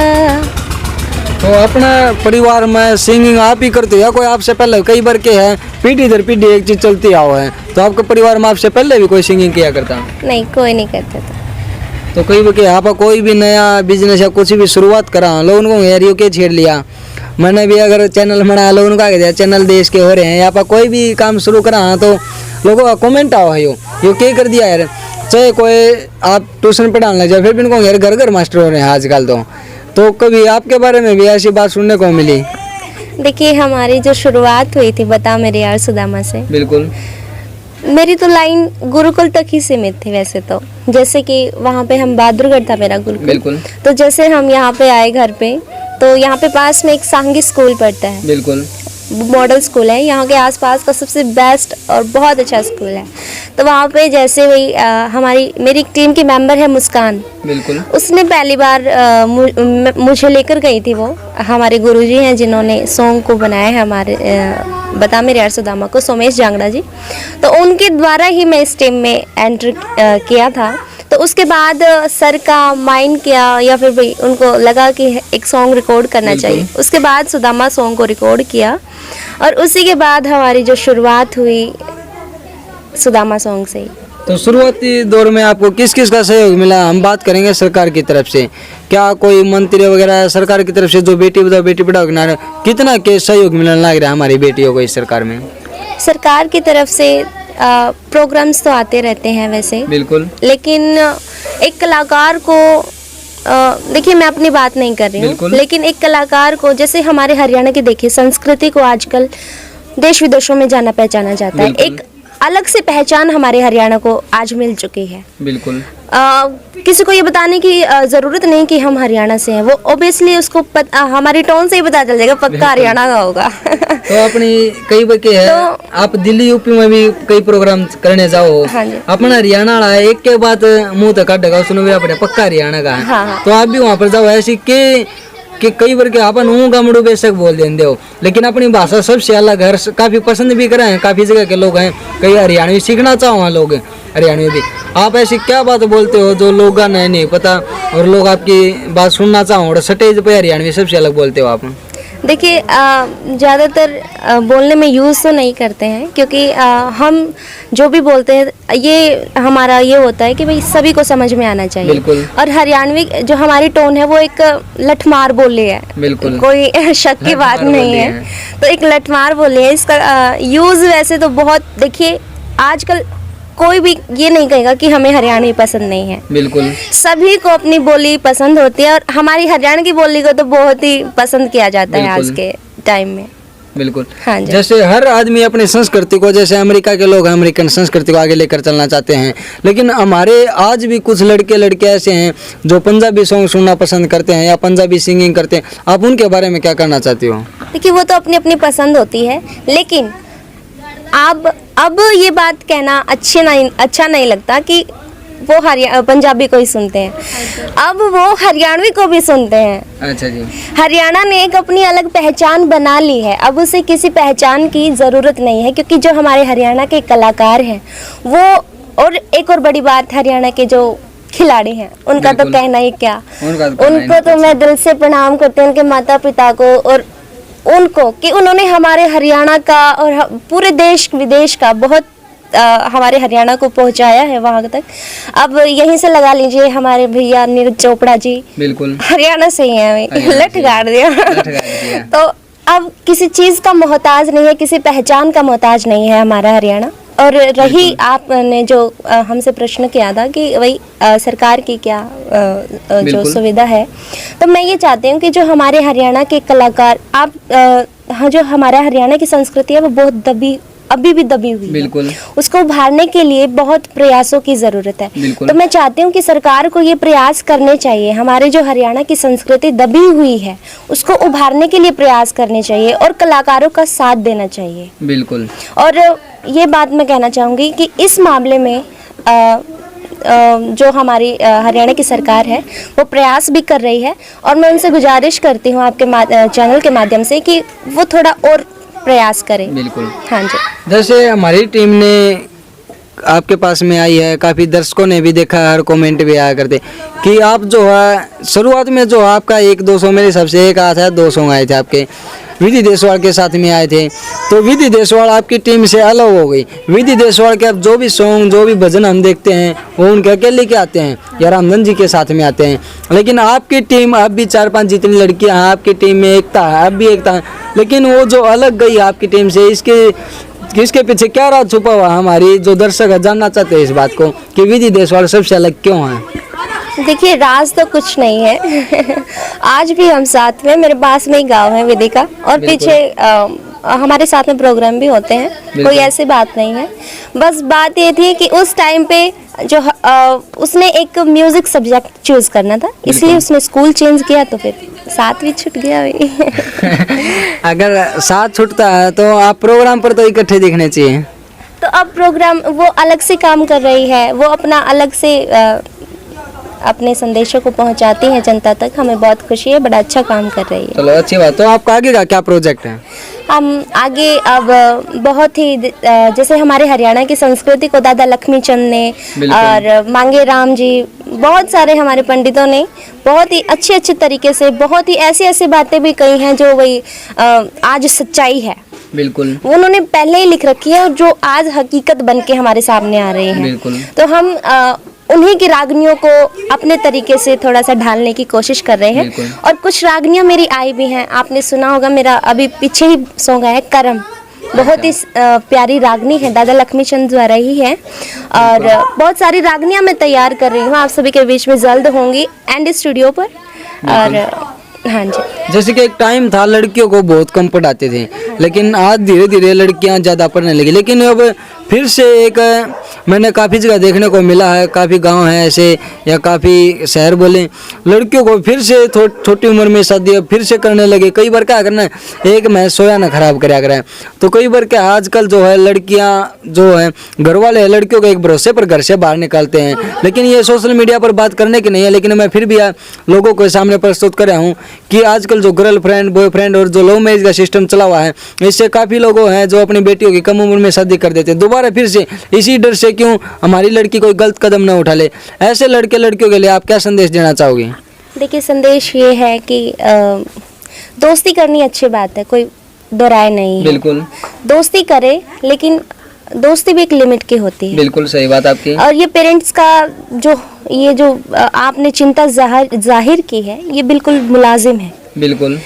तो अपना परिवार में सिंगिंग आप ही करते हो या कोई आपसे पहले? कई बार के है पीढ़ी दर पीढ़ी एक चीज चलती आओ है, तो आपके परिवार में आपसे पहले भी कोई सिंगिंग किया करता? नहीं, कोई नहीं करता था। तो कई बार के आप कोई भी नया बिजनेस या कुछ भी शुरुआत करा, लोगों को यार यो के छेड़ लिया, मैंने भी अगर चैनल बना लोगों का दिया, चैनल देश के हो रहे हैं, या आप कोई भी काम शुरू करा तो लोगों का कमेंट आओ है यो क्या कर दिया यार। चाहे कोई आप ट्यूशन पढ़ाने लग जाए, फिर भी इनको यार घर घर मास्टर हो रहे हैं आजकल। तो कभी आपके बारे में भी ऐसी बात सुनने को मिली? देखिए, हमारी जो शुरुआत हुई थी बता मेरे यार सुदामा से, बिल्कुल मेरी तो लाइन गुरुकुल तक ही सीमित थी वैसे तो। जैसे कि वहाँ पे हम बहादुरगढ़ था मेरा गुरुकुल, बिल्कुल तो जैसे हम यहाँ पे आए घर पे, तो यहाँ पे पास में एक सांगी स्कूल पड़ता है, बिल्कुल मॉडल स्कूल है, यहाँ के आसपास का सबसे बेस्ट और बहुत अच्छा स्कूल है। तो वहाँ पे जैसे वही मेरी एक टीम की मेंबर है मुस्कान, बिल्कुल उसने पहली बार मुझे लेकर गई थी। वो हमारे गुरुजी हैं जिन्होंने सॉन्ग को बनाया है, हमारे बता मेरे यार सुदामा को, सोमेश जांगड़ा जी। तो उनके द्वारा ही मैं इस टीम में एंटर किया था। तो उसके बाद सर का माइंड किया, या फिर भाई उनको लगा कि एक सॉन्ग रिकॉर्ड करना चाहिए। उसके बाद सुदामा सॉन्ग को रिकॉर्ड किया, और उसी के बाद हमारी जो शुरुआत हुई सुदामा सॉन्ग से ही। तो शुरुआती दौर में आपको किस किस का सहयोग मिला? हम बात करेंगे सरकार की तरफ से, क्या कोई मंत्री वगैरह सरकार की तरफ से जो बेटी बचाओ बेटी पढ़ाओ किनारे कितना के सहयोग मिलने लग रहा है हमारी बेटियों को इस सरकार में? सरकार की तरफ से प्रोग्राम्स तो आते रहते हैं वैसे, बिल्कुल, लेकिन एक कलाकार को देखिए, मैं अपनी बात नहीं कर रही हूँ, लेकिन एक कलाकार को, जैसे हमारे हरियाणा की देखिए संस्कृति को आजकल देश विदेशों में जाना पहचाना जाता है। एक अलग से पहचान हमारे हरियाणा को आज मिल चुकी है। बिल्कुल किसी को ये बताने की ज़रूरत नहीं कि हम हरियाणा से हैं, वो ओबियसली उसको हमारी टोन से ही पता चल जाएगा, पक्का हरियाणा का होगा। तो अपनी कई बच्चे है, आप दिल्ली यूपी में भी कई प्रोग्राम करने जाओ, हाँ जी, अपना हरियाणा वाला एक के बाद मुंह तक काटेगा, सुनो भी अपने पक्का हरियाणा का है। हाँ। तो आप भी वहाँ पर जाओ ऐसी कि कई बार के अपन ऊँ का मुड़ू बेशक बोल देंगे हो, लेकिन अपनी भाषा सबसे अलग है, काफी पसंद भी करे हैं, काफी जगह के लोग हैं, कई हरियाणवी सीखना चाहो वहाँ लोग हरियाणवी भी। आप ऐसी क्या बात बोलते हो जो लोग नहीं पता और लोग आपकी बात सुनना चाहो, और स्टेज पे हरियाणवी सबसे अलग बोलते हो आप? देखिए, ज़्यादातर बोलने में यूज़ तो नहीं करते हैं, क्योंकि हम जो भी बोलते हैं ये हमारा ये होता है कि भाई सभी को समझ में आना चाहिए। बिल्कुल। और हरियाणवी जो हमारी टोन है वो एक लठमार बोली है, बिल्कुल, कोई शक की बात नहीं है। तो एक लठमार बोली है, इसका यूज़ वैसे तो बहुत, देखिए आजकल कोई भी ये नहीं कहेगा कि हमें हरियाणवी पसंद नहीं है। बिल्कुल, सभी को अपनी बोली पसंद होती है, और हमारी हरियाणा की बोली को तो बहुत ही पसंद किया जाता है आज के टाइम में। बिल्कुल, हाँ जी। जैसे हर आदमी अपनी संस्कृति को, जैसे अमेरिका के लोग अमेरिकन संस्कृति को आगे लेकर चलना चाहते हैं, लेकिन हमारे आज भी कुछ लड़के ऐसे हैं जो पंजाबी सॉन्ग सुनना पसंद करते हैं या पंजाबी सिंगिंग करते हैं। आप उनके बारे में क्या करना चाहती हो? देखिए, वो तो अपनी अपनी पसंद होती है, लेकिन अब ये बात कहना अच्छा नहीं लगता कि वो पंजाबी को ही सुनते हैं, अब वो हरियाणवी को भी सुनते हैं। अच्छा जी। हरियाणा ने एक अपनी अलग पहचान बना ली है, अब उसे किसी पहचान की ज़रूरत नहीं है, क्योंकि जो हमारे हरियाणा के कलाकार हैं वो, और एक और बड़ी बात, हरियाणा के जो खिलाड़ी हैं उनका तो कहना ही क्या, उनको तो मैं दिल से प्रणाम करती हूँ, उनके माता पिता को और उनको, कि उन्होंने हमारे हरियाणा का और पूरे देश विदेश का बहुत हमारे हरियाणा को पहुंचाया है वहाँ तक। अब यहीं से लगा लीजिए हमारे भैया नीरज चोपड़ा जी, बिल्कुल हरियाणा से ही हैं, लठ गाड़ दिया। तो अब किसी चीज़ का मोहताज नहीं है, किसी पहचान का मोहताज नहीं है हमारा हरियाणा। और रही आपने जो हमसे प्रश्न किया था कि वही सरकार की क्या जो सुविधा है, तो मैं ये चाहती हूँ कि जो हमारे हरियाणा के कलाकार, जो हमारा हरियाणा की संस्कृति है वो बहुत अभी भी दबी हुई है, उसको उभारने के लिए बहुत प्रयासों की जरूरत है। तो मैं चाहती हूँ कि सरकार को ये प्रयास करने चाहिए, हमारे जो हरियाणा की संस्कृति दबी हुई है उसको उभारने के लिए प्रयास करने चाहिए और कलाकारों का साथ देना चाहिए। बिल्कुल। और ये बात मैं कहना चाहूँगी कि इस मामले में जो हमारी हरियाणा की सरकार है वो प्रयास भी कर रही है, और मैं उनसे गुजारिश करती हूँ आपके चैनल के माध्यम से कि वो थोड़ा और प्रयास करें। बिल्कुल, हाँ जी। जैसे हमारी टीम ने आपके पास में आई है, काफ़ी दर्शकों ने भी देखा, हर कमेंट भी आया करते कि आप जो है शुरुआत में जो आपका 1-2 सॉन्ग, मेरे हिसाब से एक आया था, 2 सॉन्ग आए थे आपके, विधि देशवाल के साथ में आए थे। तो विधि देशवाल आपकी टीम से अलग हो गई। विधि देशवाल के अब जो भी सॉन्ग, जो भी भजन हम देखते हैं वो उनके अकेले के आते हैं या रामधन जी के साथ में आते हैं, लेकिन आपकी टीम अब भी 4-5 जितनी लड़कियां हैं आपकी टीम में एकता है, अब भी एकता है, लेकिन वो जो अलग गई आपकी टीम से, इसके पीछे क्या राज छुपा हुआ? हमारी जो दर्शक जानना चाहते हैं इस बात को कि विधि देशवाल सबसे अलग क्यों है? देखिए राज तो कुछ नहीं है। आज भी हम साथ में, मेरे पास में ही गाँव है वेदिका, और बिल्कुल। पीछे हमारे साथ में प्रोग्राम भी होते हैं, कोई ऐसी बात नहीं है। बस बात ये थी कि उस टाइम पे जो उसने एक म्यूजिक सब्जेक्ट चूज करना था, इसलिए उसने स्कूल चेंज किया, तो फिर साथ भी छूट गया भाई। अगर साथ छूटता है तो आप प्रोग्राम पर तो इकट्ठे दिखने चाहिए। तो अब प्रोग्राम वो अलग से काम कर रही है, वो अपना अलग से अपने संदेशों को पहुंचाती है जनता तक, हमें बहुत खुशी है, बड़ा अच्छा काम कर रही है। चलो अच्छी बात। तो आपका आगे का क्या प्रोजेक्ट है? हम आगे अब बहुत ही जैसे हमारे हरियाणा की संस्कृति को दादा लक्ष्मीचंद ने और मांगे राम जी, बहुत सारे हमारे पंडितों ने बहुत ही अच्छे तरीके से, बहुत ही ऐसी बातें भी कही हैं जो वही आज सच्चाई है, बिल्कुल वो उन्होंने पहले ही लिख रखी है, और जो आज हकीकत बन के हमारे सामने आ रही हैं। बिल्कुल। तो हम उन्हीं की रागनियों को अपने तरीके से थोड़ा सा ढालने की कोशिश कर रहे हैं, और कुछ रागनियां मेरी आई भी हैं। आपने सुना होगा, मेरा अभी पीछे ही सॉन्ग आया करम, बहुत ही प्यारी रागनी है, दादा लक्ष्मीचंद द्वारा ही है, और बहुत सारी रागनियां मैं तैयार कर रही हूँ, आप सभी के बीच में जल्द होंगी एंड स्टूडियो पर। और हाँ जी, जैसे कि एक टाइम था लड़कियों को बहुत कम पढ़ाते थे, लेकिन आज धीरे धीरे लड़कियां ज़्यादा पढ़ने लगी, लेकिन अब फिर से एक मैंने काफ़ी जगह देखने को मिला है, काफ़ी गांव हैं ऐसे या काफ़ी शहर बोले, लड़कियों को फिर से छोटी उम्र में शादी फिर से करने लगे। कई बार क्या करना है, एक मैं सोया ना खराब कराया करें, तो कई बार क्या आजकल जो है लड़कियां जो है घर वाले लड़कियों के एक भरोसे पर घर से बाहर निकालते हैं, लेकिन ये सोशल मीडिया पर बात करने की नहीं है, लेकिन मैं फिर भी लोगों के सामने प्रस्तुत कर रहा हूँ कि आजकल जो गर्लफ्रेंड बॉयफ्रेंड और जो लव मैरिज का सिस्टम चला हुआ है, इससे काफ़ी लोगों हैं जो अपनी बेटियों की कम उम्र में शादी कर देते हैं, दोबारा फिर से इसी डर से क्यों हमारी लड़की कोई गलत कदम न उठा ले। ऐसे लड़के लड़कियों के लिए आप क्या संदेश देना चाहोगे? देखिए संदेश ये है कि दोस्ती करनी अच्छी बात है, कोई दो राय नहीं है। बिल्कुल दोस्ती करे, लेकिन दोस्ती भी एक लिमिट की होती है। बिल्कुल सही बात आपकी। और ये पेरेंट्स का जो आपने चिंता जाहिर की है, ये बिल्कुल मुलाजिम है। बिल्कुल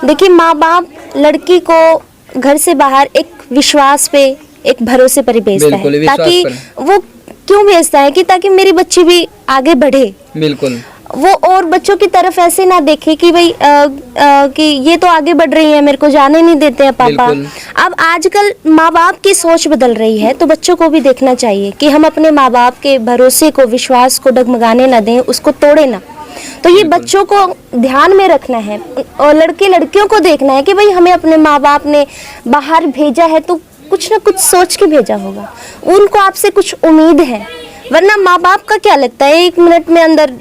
देखिए माँ बाप लड़की को घर से बाहर एक विश्वास पे, एक भरोसे पर ही भेजता है, ताकि वो क्यों भेजता है कि ताकि मेरी बच्ची भी आगे बढ़े। बिल्कुल वो और बच्चों की तरफ ऐसे ना देखे कि भाई कि ये तो आगे बढ़ रही है, मेरे को जाने नहीं देते हैं पापा। अब आजकल माँ बाप की सोच बदल रही है, तो बच्चों को भी देखना चाहिए कि हम अपने माँ बाप के भरोसे को, विश्वास को डगमगाने ना दें, उसको तोड़े ना। तो ये बच्चों को ध्यान में रखना है, और लड़के लड़कियों को देखना है कि भाई हमें अपने माँ बाप ने बाहर भेजा है तो कुछ ना कुछ सोच के भेजा होगा, उनको आपसे कुछ उम्मीद है, वरना माँ बाप का क्या लगता है, 1 मिनट में अंदर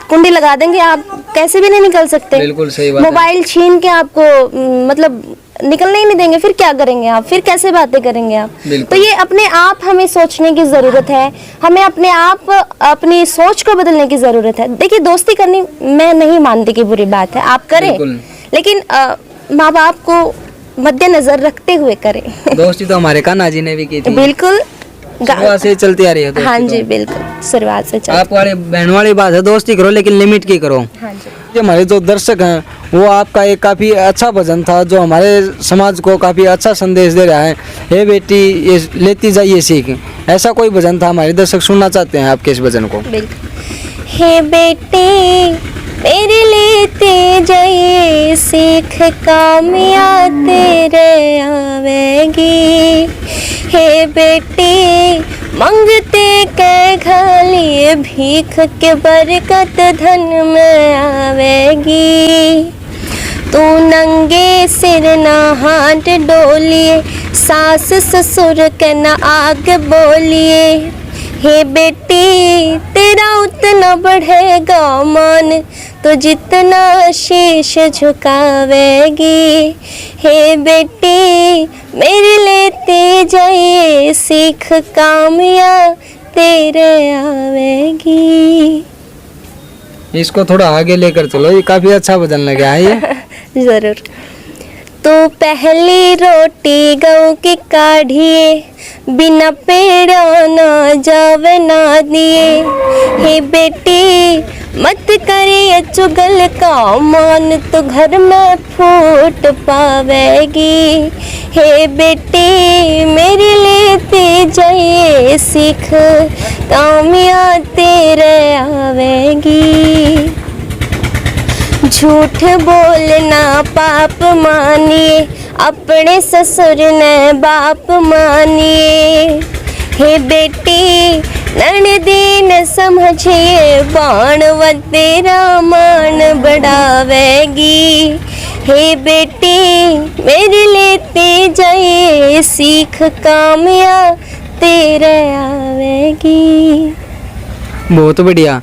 कुंडी लगा देंगे, आप कैसे भी नहीं निकल सकते। बिल्कुल सही बात है। मोबाइल छीन के आपको मतलब निकलने ही नहीं देंगे, फिर क्या करेंगे आप, फिर कैसे बातें करेंगे आप। तो ये अपने आप हमें सोचने की जरूरत है, हमें अपने आप अपनी सोच को बदलने की जरूरत है। देखिए दोस्ती करनी मैं नहीं मानती कि बुरी बात है, आप करें, लेकिन माँ बाप को मद्देनजर रखते हुए करें। दोस्ती तो हमारे कान्हा जी ने भी की थी। बिल्कुल शुरुआत से चलती आ रही है। हाँ जी बिल्कुल, शुरुआत से चलती। आप वाले बहन वाली बात है, दोस्ती करो लेकिन लिमिट की करो। हाँ जी। जो हमारे जो दर्शक हैं, वो आपका एक काफ़ी अच्छा भजन था जो हमारे समाज को काफ़ी अच्छा संदेश दे रहा है। हे बेटी ये लेती जाइए सीख, ऐसा कोई भजन था, हमारे दर्शक सुनना चाहते हैं आपके इस भजन को। बिल्कुल। हे बेटी मेरे लेते जाइए सीख, कामयाब तेरे आवेगी। हे बेटी मंगते के घालिए भीख के बरकत धन में आवेगी। तू नंगे सिर ना हाथ डोलिए, सास ससुर के ना आग बोलिए। हे बेटी तेरा उतना बढ़ेगा मान, तो जितना शीश झुकावेगी। हे बेटी मेरे लेते जाइए सीख, कामयाब तेरे आवेगी। इसको थोड़ा आगे लेकर चलो, ये काफ़ी अच्छा भजन लगा है ये। जरूर। तो पहली रोटी गऊ की काढ़िए, बिना पेड़ा ना जावे ना दिए। हे बेटी मत करे चुगल का मान तो घर में फूट पावेगी। हे बेटी मेरे लेते जाइए सीख कामयाब तेरे आवेगी। झूठ बोलना पाप मानिए अपने ससुर ने बाप मानिए। हे बेटी ननदी न समझिए बाणव तेरा मान बढ़ावेगी। हे बेटी मेरे लेते जाइए सीख कामयाब तेरे आवेगी। बहुत बढ़िया।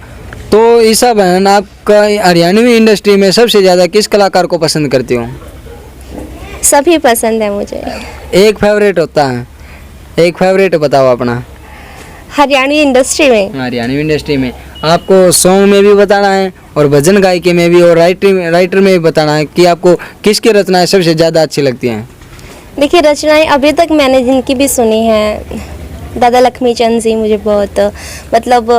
तो ईसा बहन, आपका हरियाणवी इंडस्ट्री में सबसे ज़्यादा किस कलाकार को पसंद करती हो? सभी पसंद है मुझे। एक फेवरेट होता है, एक फेवरेट बताओ अपना। हरियाणवी इंडस्ट्री में हरियाणवी इंडस्ट्री में आपको सॉन्ग में भी बताना है और भजन गायकी में भी और राइटर में भी बताना है कि आपको किसकी रचनाएं सबसे ज़्यादा अच्छी लगती हैं। देखिए, रचनाएं अभी तक मैंने जिनकी भी सुनी है, दादा लक्ष्मी चंद जी मुझे बहुत मतलब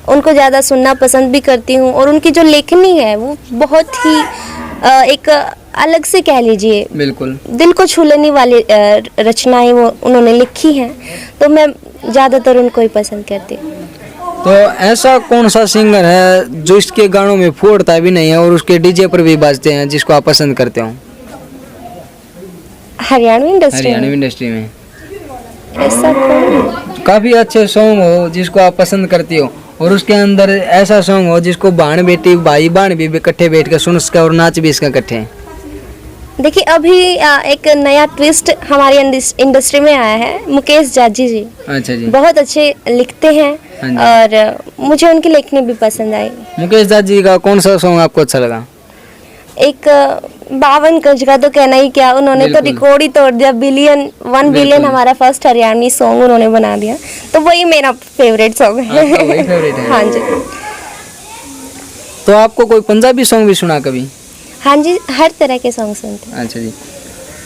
उनको ज़्यादा सुनना पसंद भी करती हूँ। और उनकी जो लेखनी है वो बहुत ही एक अलग से कह लीजिए, बिल्कुल दिल को छू लेने वाली रचनाएं वो उन्होंने लिखी हैं, तो मैं ज़्यादातर उनको ही पसंद करती हूँ। तो ऐसा कौन सा सिंगर है जो इसके गानों में फूटता भी नहीं है और उसके डीजे पर भी बाजते हैं, जिसको आप पसंद करते हो? हरियाणवी इंडस्ट्री में ऐसा कौन? काफ़ी अच्छे सॉन्ग हो जिसको आप पसंद करती हो और उसके अंदर ऐसा सॉन्ग हो जिसको बहन बेटी भाई बहन भी इकट्ठे बैठ कर सुन सके और नाच भी इसका इकट्ठे। देखिए, अभी एक नया ट्विस्ट हमारी इंडस्ट्री में आया है, मुकेश जाजी जी। अच्छा जी। बहुत अच्छे लिखते हैं और मुझे उनकी लेखनी भी पसंद आई। मुकेश दास जी का कौन सा सॉन्ग आपको अच्छा लगा? एक 52 गज का तो कहना ही क्या, उन्होंने तो रिकॉर्ड ही तोड़ दिया। 1 बिलियन हमारा फर्स्ट हरियाणवी सॉन्ग उन्होंने बना दिया, तो वही मेरा फेवरेट सॉन्ग है। वही फेवरेट है? हाँ जी। तो आपको कोई पंजाबी सॉन्ग भी सुना कभी? हाँ जी, हर तरह के सॉन्ग सुनते हैं। अच्छा जी।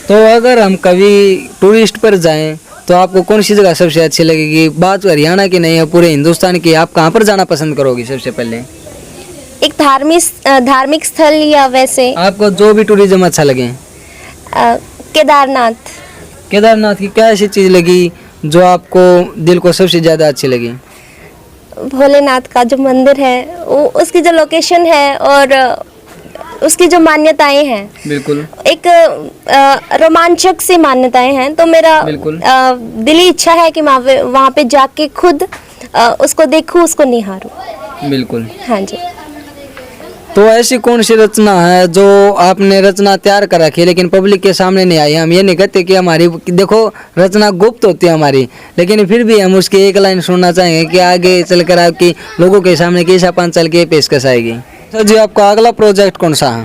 तो अगर हम कभी टूरिस्ट पर जाएं तो आपको कौन सी जगह सबसे अच्छी लगेगी? बात हरियाणा की नहीं है, पूरे हिंदुस्तान की। आप कहाँ पर जाना पसंद करोगी सबसे पहले? एक धार्मिक स्थल या वैसे आपको जो भी टूरिज्म अच्छा लगे। केदारनाथ। केदारनाथ की क्या ऐसी चीज़ लगी जो आपको दिल को सबसे ज़्यादा अच्छी लगी? भोलेनाथ का जो मंदिर है वो, उसकी जो लोकेशन है और उसकी जो मान्यताएं हैं, बिल्कुल एक रोमांचक सी मान्यताएं हैं। तो मेरा दिली इच्छा है कि वहाँ पे जाके खुद उसको देखूं, उसको निहारूं। बिल्कुल। हाँ जी। तो ऐसी कौन सी रचना है जो आपने रचना तैयार कर रखी है लेकिन पब्लिक के सामने नहीं आई? हम ये नहीं कहते कि हमारी देखो रचना गुप्त होती है हमारी, लेकिन फिर भी हम उसकी एक लाइन सुनना चाहेंगे कि आगे चलकर आपकी लोगों के सामने कैसा पान चल के पेशकश आएगी। तो जी, आपका अगला प्रोजेक्ट कौन सा है?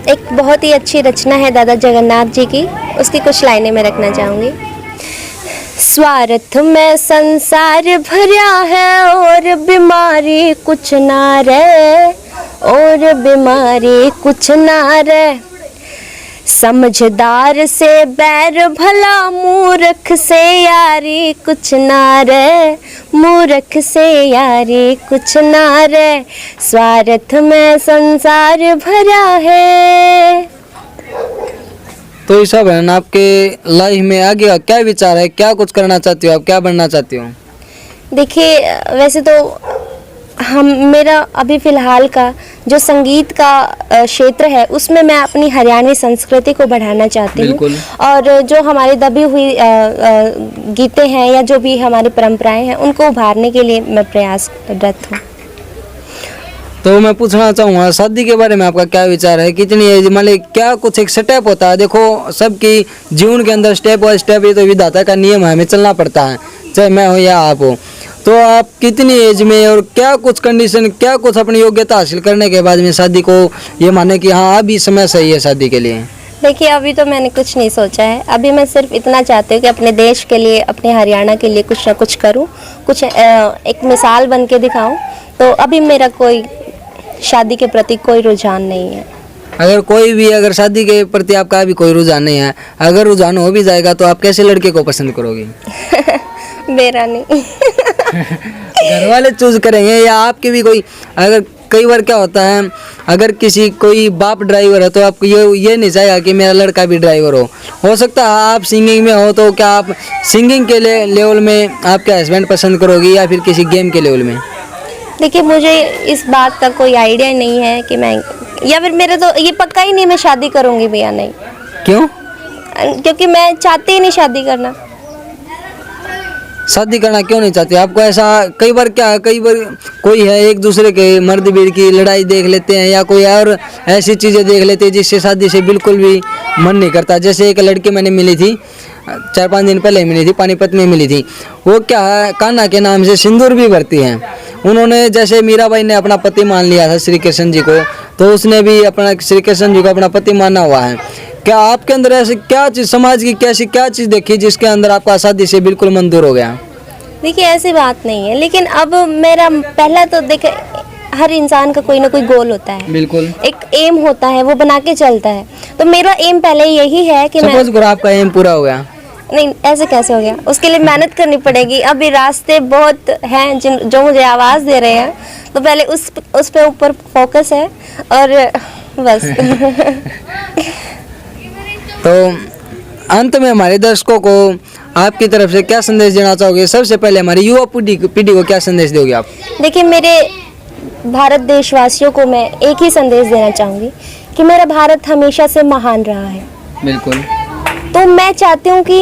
एक बहुत ही अच्छी रचना है दादा जगन्नाथ जी की, उसकी कुछ लाइनें मैं रखना चाहूँगी। स्वार्थ में संसार भरा है और बीमारी कुछ ना रहे, और बीमारी कुछ ना रहे। समझदार से बैर भला, मूर्ख से यारी कुछ ना रहे, मूर्ख से यारी कुछ ना रहे। स्वार्थ में संसार भरा है। तो ईसा बहन, आपके लाइफ में आगे का क्या विचार है? क्या कुछ करना चाहती हो आप? क्या बनना चाहती हो? देखिए, वैसे तो मेरा अभी फ़िलहाल का जो संगीत का क्षेत्र है उसमें मैं अपनी हरियाणवी संस्कृति को बढ़ाना चाहती हूँ, और जो हमारी दबी हुई गीतें हैं या जो भी हमारी परंपराएं हैं उनको उभारने के लिए मैं प्रयासरत हूँ। तो मैं पूछना चाहूँगा, शादी के बारे में आपका क्या विचार है? कितनी एज, मतलब क्या कुछ एक स्टेप होता है? देखो, सबकी जीवन के अंदर स्टेप बाय स्टेप ये तो विधाता का नियम है, हमें चलना पड़ता है, चाहे मैं हो या आप हो। तो आप कितनी एज में और क्या कुछ कंडीशन, क्या कुछ अपनी योग्यता हासिल करने के बाद में शादी को ये माने कि हाँ अभी समय सही है शादी के लिए? देखिए, अभी तो मैंने कुछ नहीं सोचा है। अभी मैं सिर्फ इतना चाहती हूँ कि अपने देश के लिए, अपने हरियाणा के लिए कुछ ना कुछ करूँ, कुछ एक मिसाल बन के दिखाऊँ। तो अभी मेरा कोई शादी के प्रति कोई रुझान नहीं है। अगर कोई भी, अगर शादी के प्रति आपका भी कोई रुझान नहीं है, अगर रुझान हो भी जाएगा तो आप कैसे लड़के को पसंद करोगी? मेरा नहीं। घर वाले चूज करेंगे या आपके भी कोई, अगर कई बार क्या होता है, अगर किसी कोई बाप ड्राइवर है तो आपको ये नहीं चाहेगा कि मेरा लड़का भी ड्राइवर हो सकता है आप सिंगिंग में हो तो क्या आप सिंगिंग के लेवल में आपके हस्बैंड पसंद करोगी या फिर किसी गेम के लेवल में? देखिए मुझे इस बात का कोई आइडिया नहीं है कि मैं, या फिर मेरे तो ये पक्का ही नहीं मैं शादी करूंगी भी या नहीं। क्यों? क्योंकि मैं चाहती ही नहीं शादी करना। शादी करना क्यों नहीं चाहते? आपको ऐसा कई बार कोई है एक दूसरे के मर्द बीर की लड़ाई देख लेते हैं या कोई और ऐसी चीज़ें देख लेते हैं जिससे शादी से बिल्कुल भी मन नहीं करता। जैसे एक लड़की मैंने मिली थी 4-5 दिन पहले मिली थी, पानीपत में मिली थी। वो क्या है, कान्हा के नाम से सिंदूर भी भरती हैं। उन्होंने जैसे मीराबाई ने अपना पति मान लिया था श्री कृष्ण जी को, तो उसने भी अपना श्री कृष्ण जी को अपना पति माना हुआ है। क्या आपके अंदर ऐसे क्या चीज़, समाज की क्या चीज़ देखी जिसके अंदर आपका शादी से बिल्कुल मन दूर हो गया? देखिए ऐसी बात नहीं है, लेकिन अब मेरा पहला तो देखे, हर इंसान का कोई ना कोई गोल होता है, बिल्कुल एक एम होता है, वो बना के चलता है। तो मेरा एम पहले यही है कि सपोज करो आपका एम पूरा हो गया। नहीं, ऐसे कैसे हो गया? उसके लिए मेहनत करनी पड़ेगी। अभी रास्ते बहुत हैं जो मुझे आवाज़ दे रहे हैं, तो पहले उस पे ऊपर फोकस है और बस। तो अंत में हमारे दर्शकों को आपकी तरफ से क्या संदेश देना चाहोगे? सबसे पहले हमारी युवा पीढ़ी को क्या संदेश दोगे आप? देखिए मेरे भारत देशवासियों को मैं एक ही संदेश देना चाहूँगी कि मेरा भारत हमेशा से महान रहा है। बिल्कुल। तो मैं चाहती हूँ कि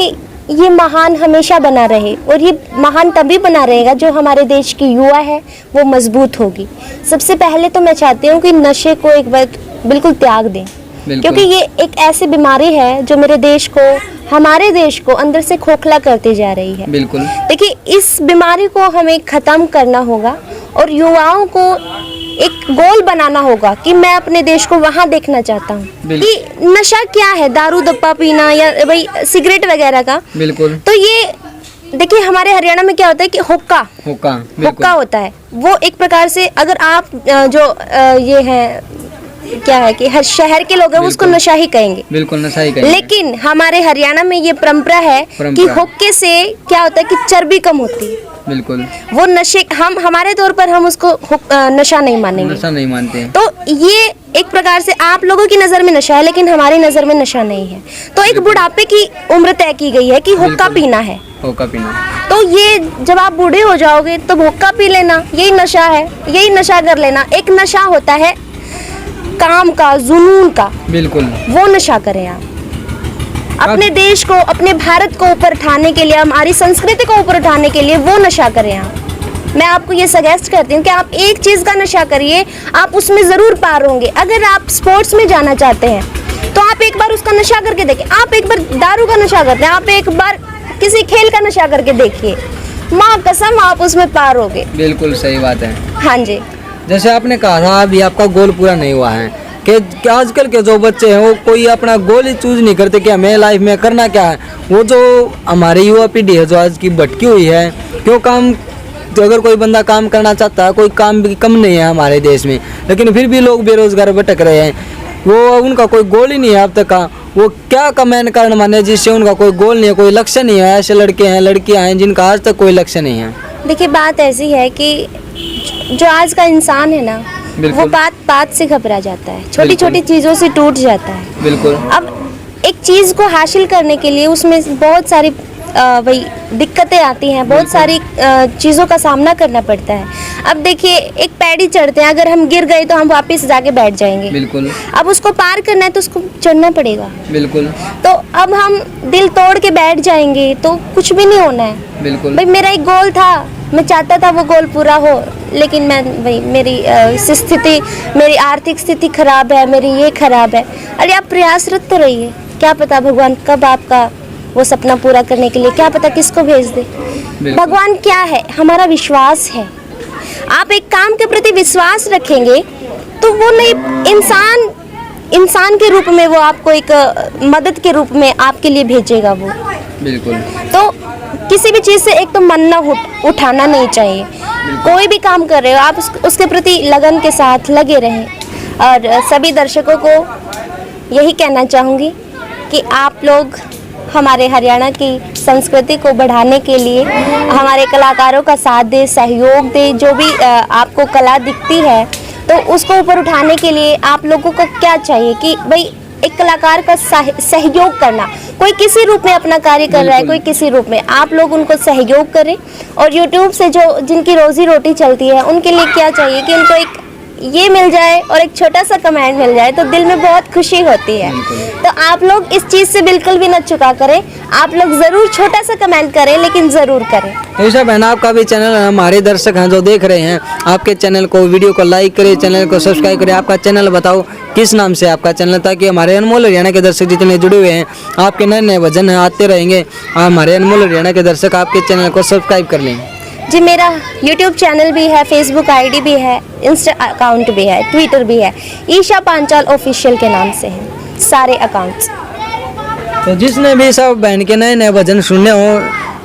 ये महान हमेशा बना रहे, और ये महान तभी बना रहेगा जो हमारे देश की युवा है वो मजबूत होगी। सबसे पहले तो मैं चाहती हूँ कि नशे को एक बार बिल्कुल त्याग दें, क्योंकि ये एक ऐसी बीमारी है जो हमारे देश को अंदर से खोखला करती जा रही है। बिल्कुल। देखिए इस बीमारी को हमें खत्म करना होगा और युवाओं को एक गोल बनाना होगा कि मैं अपने देश को वहाँ देखना चाहता हूँ कि नशा क्या है, दारू दप्पा पीना या भाई सिगरेट वगैरह का। बिल्कुल। तो ये देखिए हमारे हरियाणा में क्या होता है कि हुक्का होता है। वो एक प्रकार से अगर आप ये है क्या है कि हर शहर के लोग हैं उसको नशा ही कहेंगे। बिल्कुल नशा ही कहेंगे। लेकिन हमारे हरियाणा में ये परंपरा है कि हुक्के से क्या होता है कि चर्बी कम होती है। बिल्कुल। वो नशे हमारे तौर पर हम उसको नशा नहीं मानेंगे, नशा नहीं मानते हैं। तो ये एक प्रकार से आप लोगों की नजर में नशा है, लेकिन हमारी नजर में नशा नहीं है। तो एक बुढ़ापे की उम्र तय की गई है कि हुक्का पीना है। हुक्का पीना। तो ये जब आप बूढ़े हो जाओगे तो हुक्का पी लेना, यही नशा है, यही नशा कर लेना। एक नशा होता है काम का, जुनून का। बिल्कुल। वो नशा करें आप अपने देश को, अपने भारत को ऊपर उठाने के लिए, हमारी संस्कृति को ऊपर उठाने के लिए वो नशा करें आप। मैं आपको ये सजेस्ट करती हूँ कि आप एक चीज़ का नशा करिए, आप उसमें ज़रूर पार होंगे। अगर आप स्पोर्ट्स में जाना चाहते हैं तो आप एक बार उसका नशा करके देखें। आप एक बार दारू का नशा करते हैं, आप एक बार किसी खेल का नशा करके देखिए, माँ कसम आप उसमें पार होगे। बिल्कुल सही बात है। हाँ जी। जैसे आपने कहा था अभी आपका गोल पूरा नहीं हुआ है कि आजकल के जो बच्चे हैं वो कोई अपना गोल ही चूज नहीं करते कि हमें लाइफ में करना क्या है। वो जो हमारी युवा पीढ़ी है जो आज की भटकी हुई है, क्यों काम, तो अगर कोई बंदा काम करना चाहता है, कोई काम भी कम नहीं है हमारे देश में, लेकिन फिर भी लोग बेरोजगार भटक रहे हैं। वो उनका कोई गोल ही नहीं है अब तक का। वो क्या का मेन कारण माने जिससे उनका कोई गोल नहीं है, कोई लक्ष्य नहीं है। ऐसे लड़के हैं, लड़कियां हैं जिनका आज तक कोई लक्ष्य नहीं है। देखिए बात ऐसी है कि जो आज का इंसान है ना, वो बात से घबरा जाता है, छोटी छोटी चीज़ों से टूट जाता है। बिल्कुल। अब एक चीज़ को हासिल करने के लिए उसमें बहुत सारी वही दिक्कतें आती हैं, बहुत सारी चीज़ों का सामना करना पड़ता है। अब देखिए एक पैड़ी चढ़ते हैं, अगर हम गिर गए तो हम वापस जाके बैठ जाएंगे। बिल्कुल। अब उसको पार करना है तो उसको चढ़ना पड़ेगा। बिल्कुल। तो अब हम दिल तोड़ के बैठ जाएंगे तो कुछ भी नहीं होना है। बिल्कुल। भाई मेरा एक गोल था, मैं चाहता था वो गोल पूरा हो, लेकिन मेरी स्थिति, मेरी आर्थिक स्थिति खराब है, मेरी ये खराब है। अरे आप प्रयासरत तो रहिए, क्या पता भगवान कब आपका वो सपना पूरा करने के लिए क्या पता किसको भेज दे। भगवान क्या है, हमारा विश्वास है। आप एक काम के प्रति विश्वास रखेंगे तो वो नहीं, इंसान के रूप में वो आपको एक मदद के रूप में आपके लिए भेजेगा वो। बिल्कुल। तो किसी भी चीज़ से एक तो मन ना उठाना नहीं चाहिए। कोई भी काम कर रहे हो आप उसके प्रति लगन के साथ लगे रहें। और सभी दर्शकों को यही कहना चाहूँगी कि आप लोग हमारे हरियाणा की संस्कृति को बढ़ाने के लिए हमारे कलाकारों का साथ दे, सहयोग दे। जो भी आपको कला दिखती है तो उसको ऊपर उठाने के लिए आप लोगों को क्या चाहिए कि भाई एक कलाकार का सहयोग करना। कोई किसी रूप में अपना कार्य कर रहा है, कोई किसी रूप में, आप लोग उनको सहयोग करें। और YouTube से जो जिनकी रोजी रोटी चलती है उनके लिए क्या चाहिए कि उनको एक ये मिल जाए और एक छोटा सा कमेंट मिल जाए तो दिल में बहुत खुशी होती है। तो आप लोग इस चीज़ से बिल्कुल भी न चुका करें, आप लोग ज़रूर छोटा सा कमेंट करें, लेकिन ज़रूर करें। ऐसा बहना आपका भी चैनल, हमारे दर्शक हैं जो देख रहे हैं आपके चैनल को, वीडियो को लाइक करें, चैनल को सब्सक्राइब करें। आपका चैनल बताओ किस नाम से आपका चैनल, ताकि हमारे अनमोल हरियाणा के दर्शक जितने जुड़े हुए हैं आपके नए नए भजन आते रहेंगे। हमारे अनमोल हरियाणा के दर्शक आपके चैनल को सब्सक्राइब कर लें। जी, मेरा YouTube चैनल भी है, Facebook ID भी है, इंस्टा अकाउंट भी है, ट्विटर भी है, ईशा पांचाल ऑफिशियल के नाम से है सारे अकाउंट्स। तो जिसने भी सब बहन के नए नए भजन सुनने हो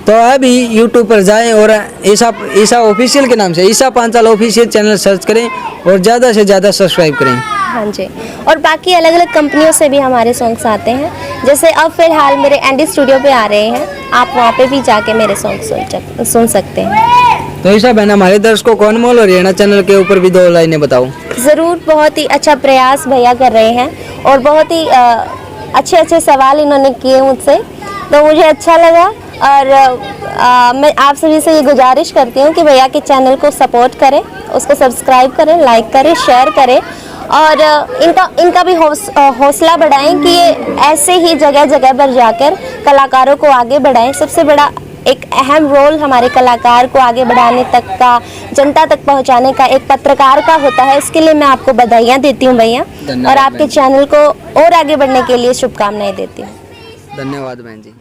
तो अभी YouTube पर जाएं और ईशा ऑफिशियल के नाम से Isha Panchal official channel search करें और ज़्यादा से ज़्यादा सब्सक्राइब करें। हाँ जी, और बाकी अलग अलग कंपनियों से भी हमारे सॉन्ग्स आते हैं। जैसे अब फिलहाल मेरे एंडी स्टूडियो पे आ रहे हैं, आप वहाँ पे भी जाके मेरे सॉन्ग सुन सकते हैं। तो ईशा बहन, हमारे दर्शकों को अनमोल हरियाणा चैनल के ऊपर भी 2 लाइनें बताओ। ज़रूर, बहुत ही अच्छा प्रयास भैया कर रहे हैं और बहुत ही अच्छे अच्छे सवाल इन्होंने किए मुझसे, तो मुझे अच्छा लगा। और मैं आप सभी से ये गुजारिश करती हूँ कि भैया के चैनल को सपोर्ट करें, उसको सब्सक्राइब करें, लाइक करें, शेयर करें और इनका भी हौसला बढ़ाएं कि ये ऐसे ही जगह जगह पर जाकर कलाकारों को आगे बढ़ाएं। सबसे बड़ा एक अहम रोल हमारे कलाकार को आगे बढ़ाने तक का, जनता तक पहुंचाने का एक पत्रकार का होता है। इसके लिए मैं आपको बधाइयाँ देती हूँ भैया, और आपके चैनल को और आगे बढ़ने के लिए शुभकामनाएं देती हूँ। धन्यवाद बहन जी।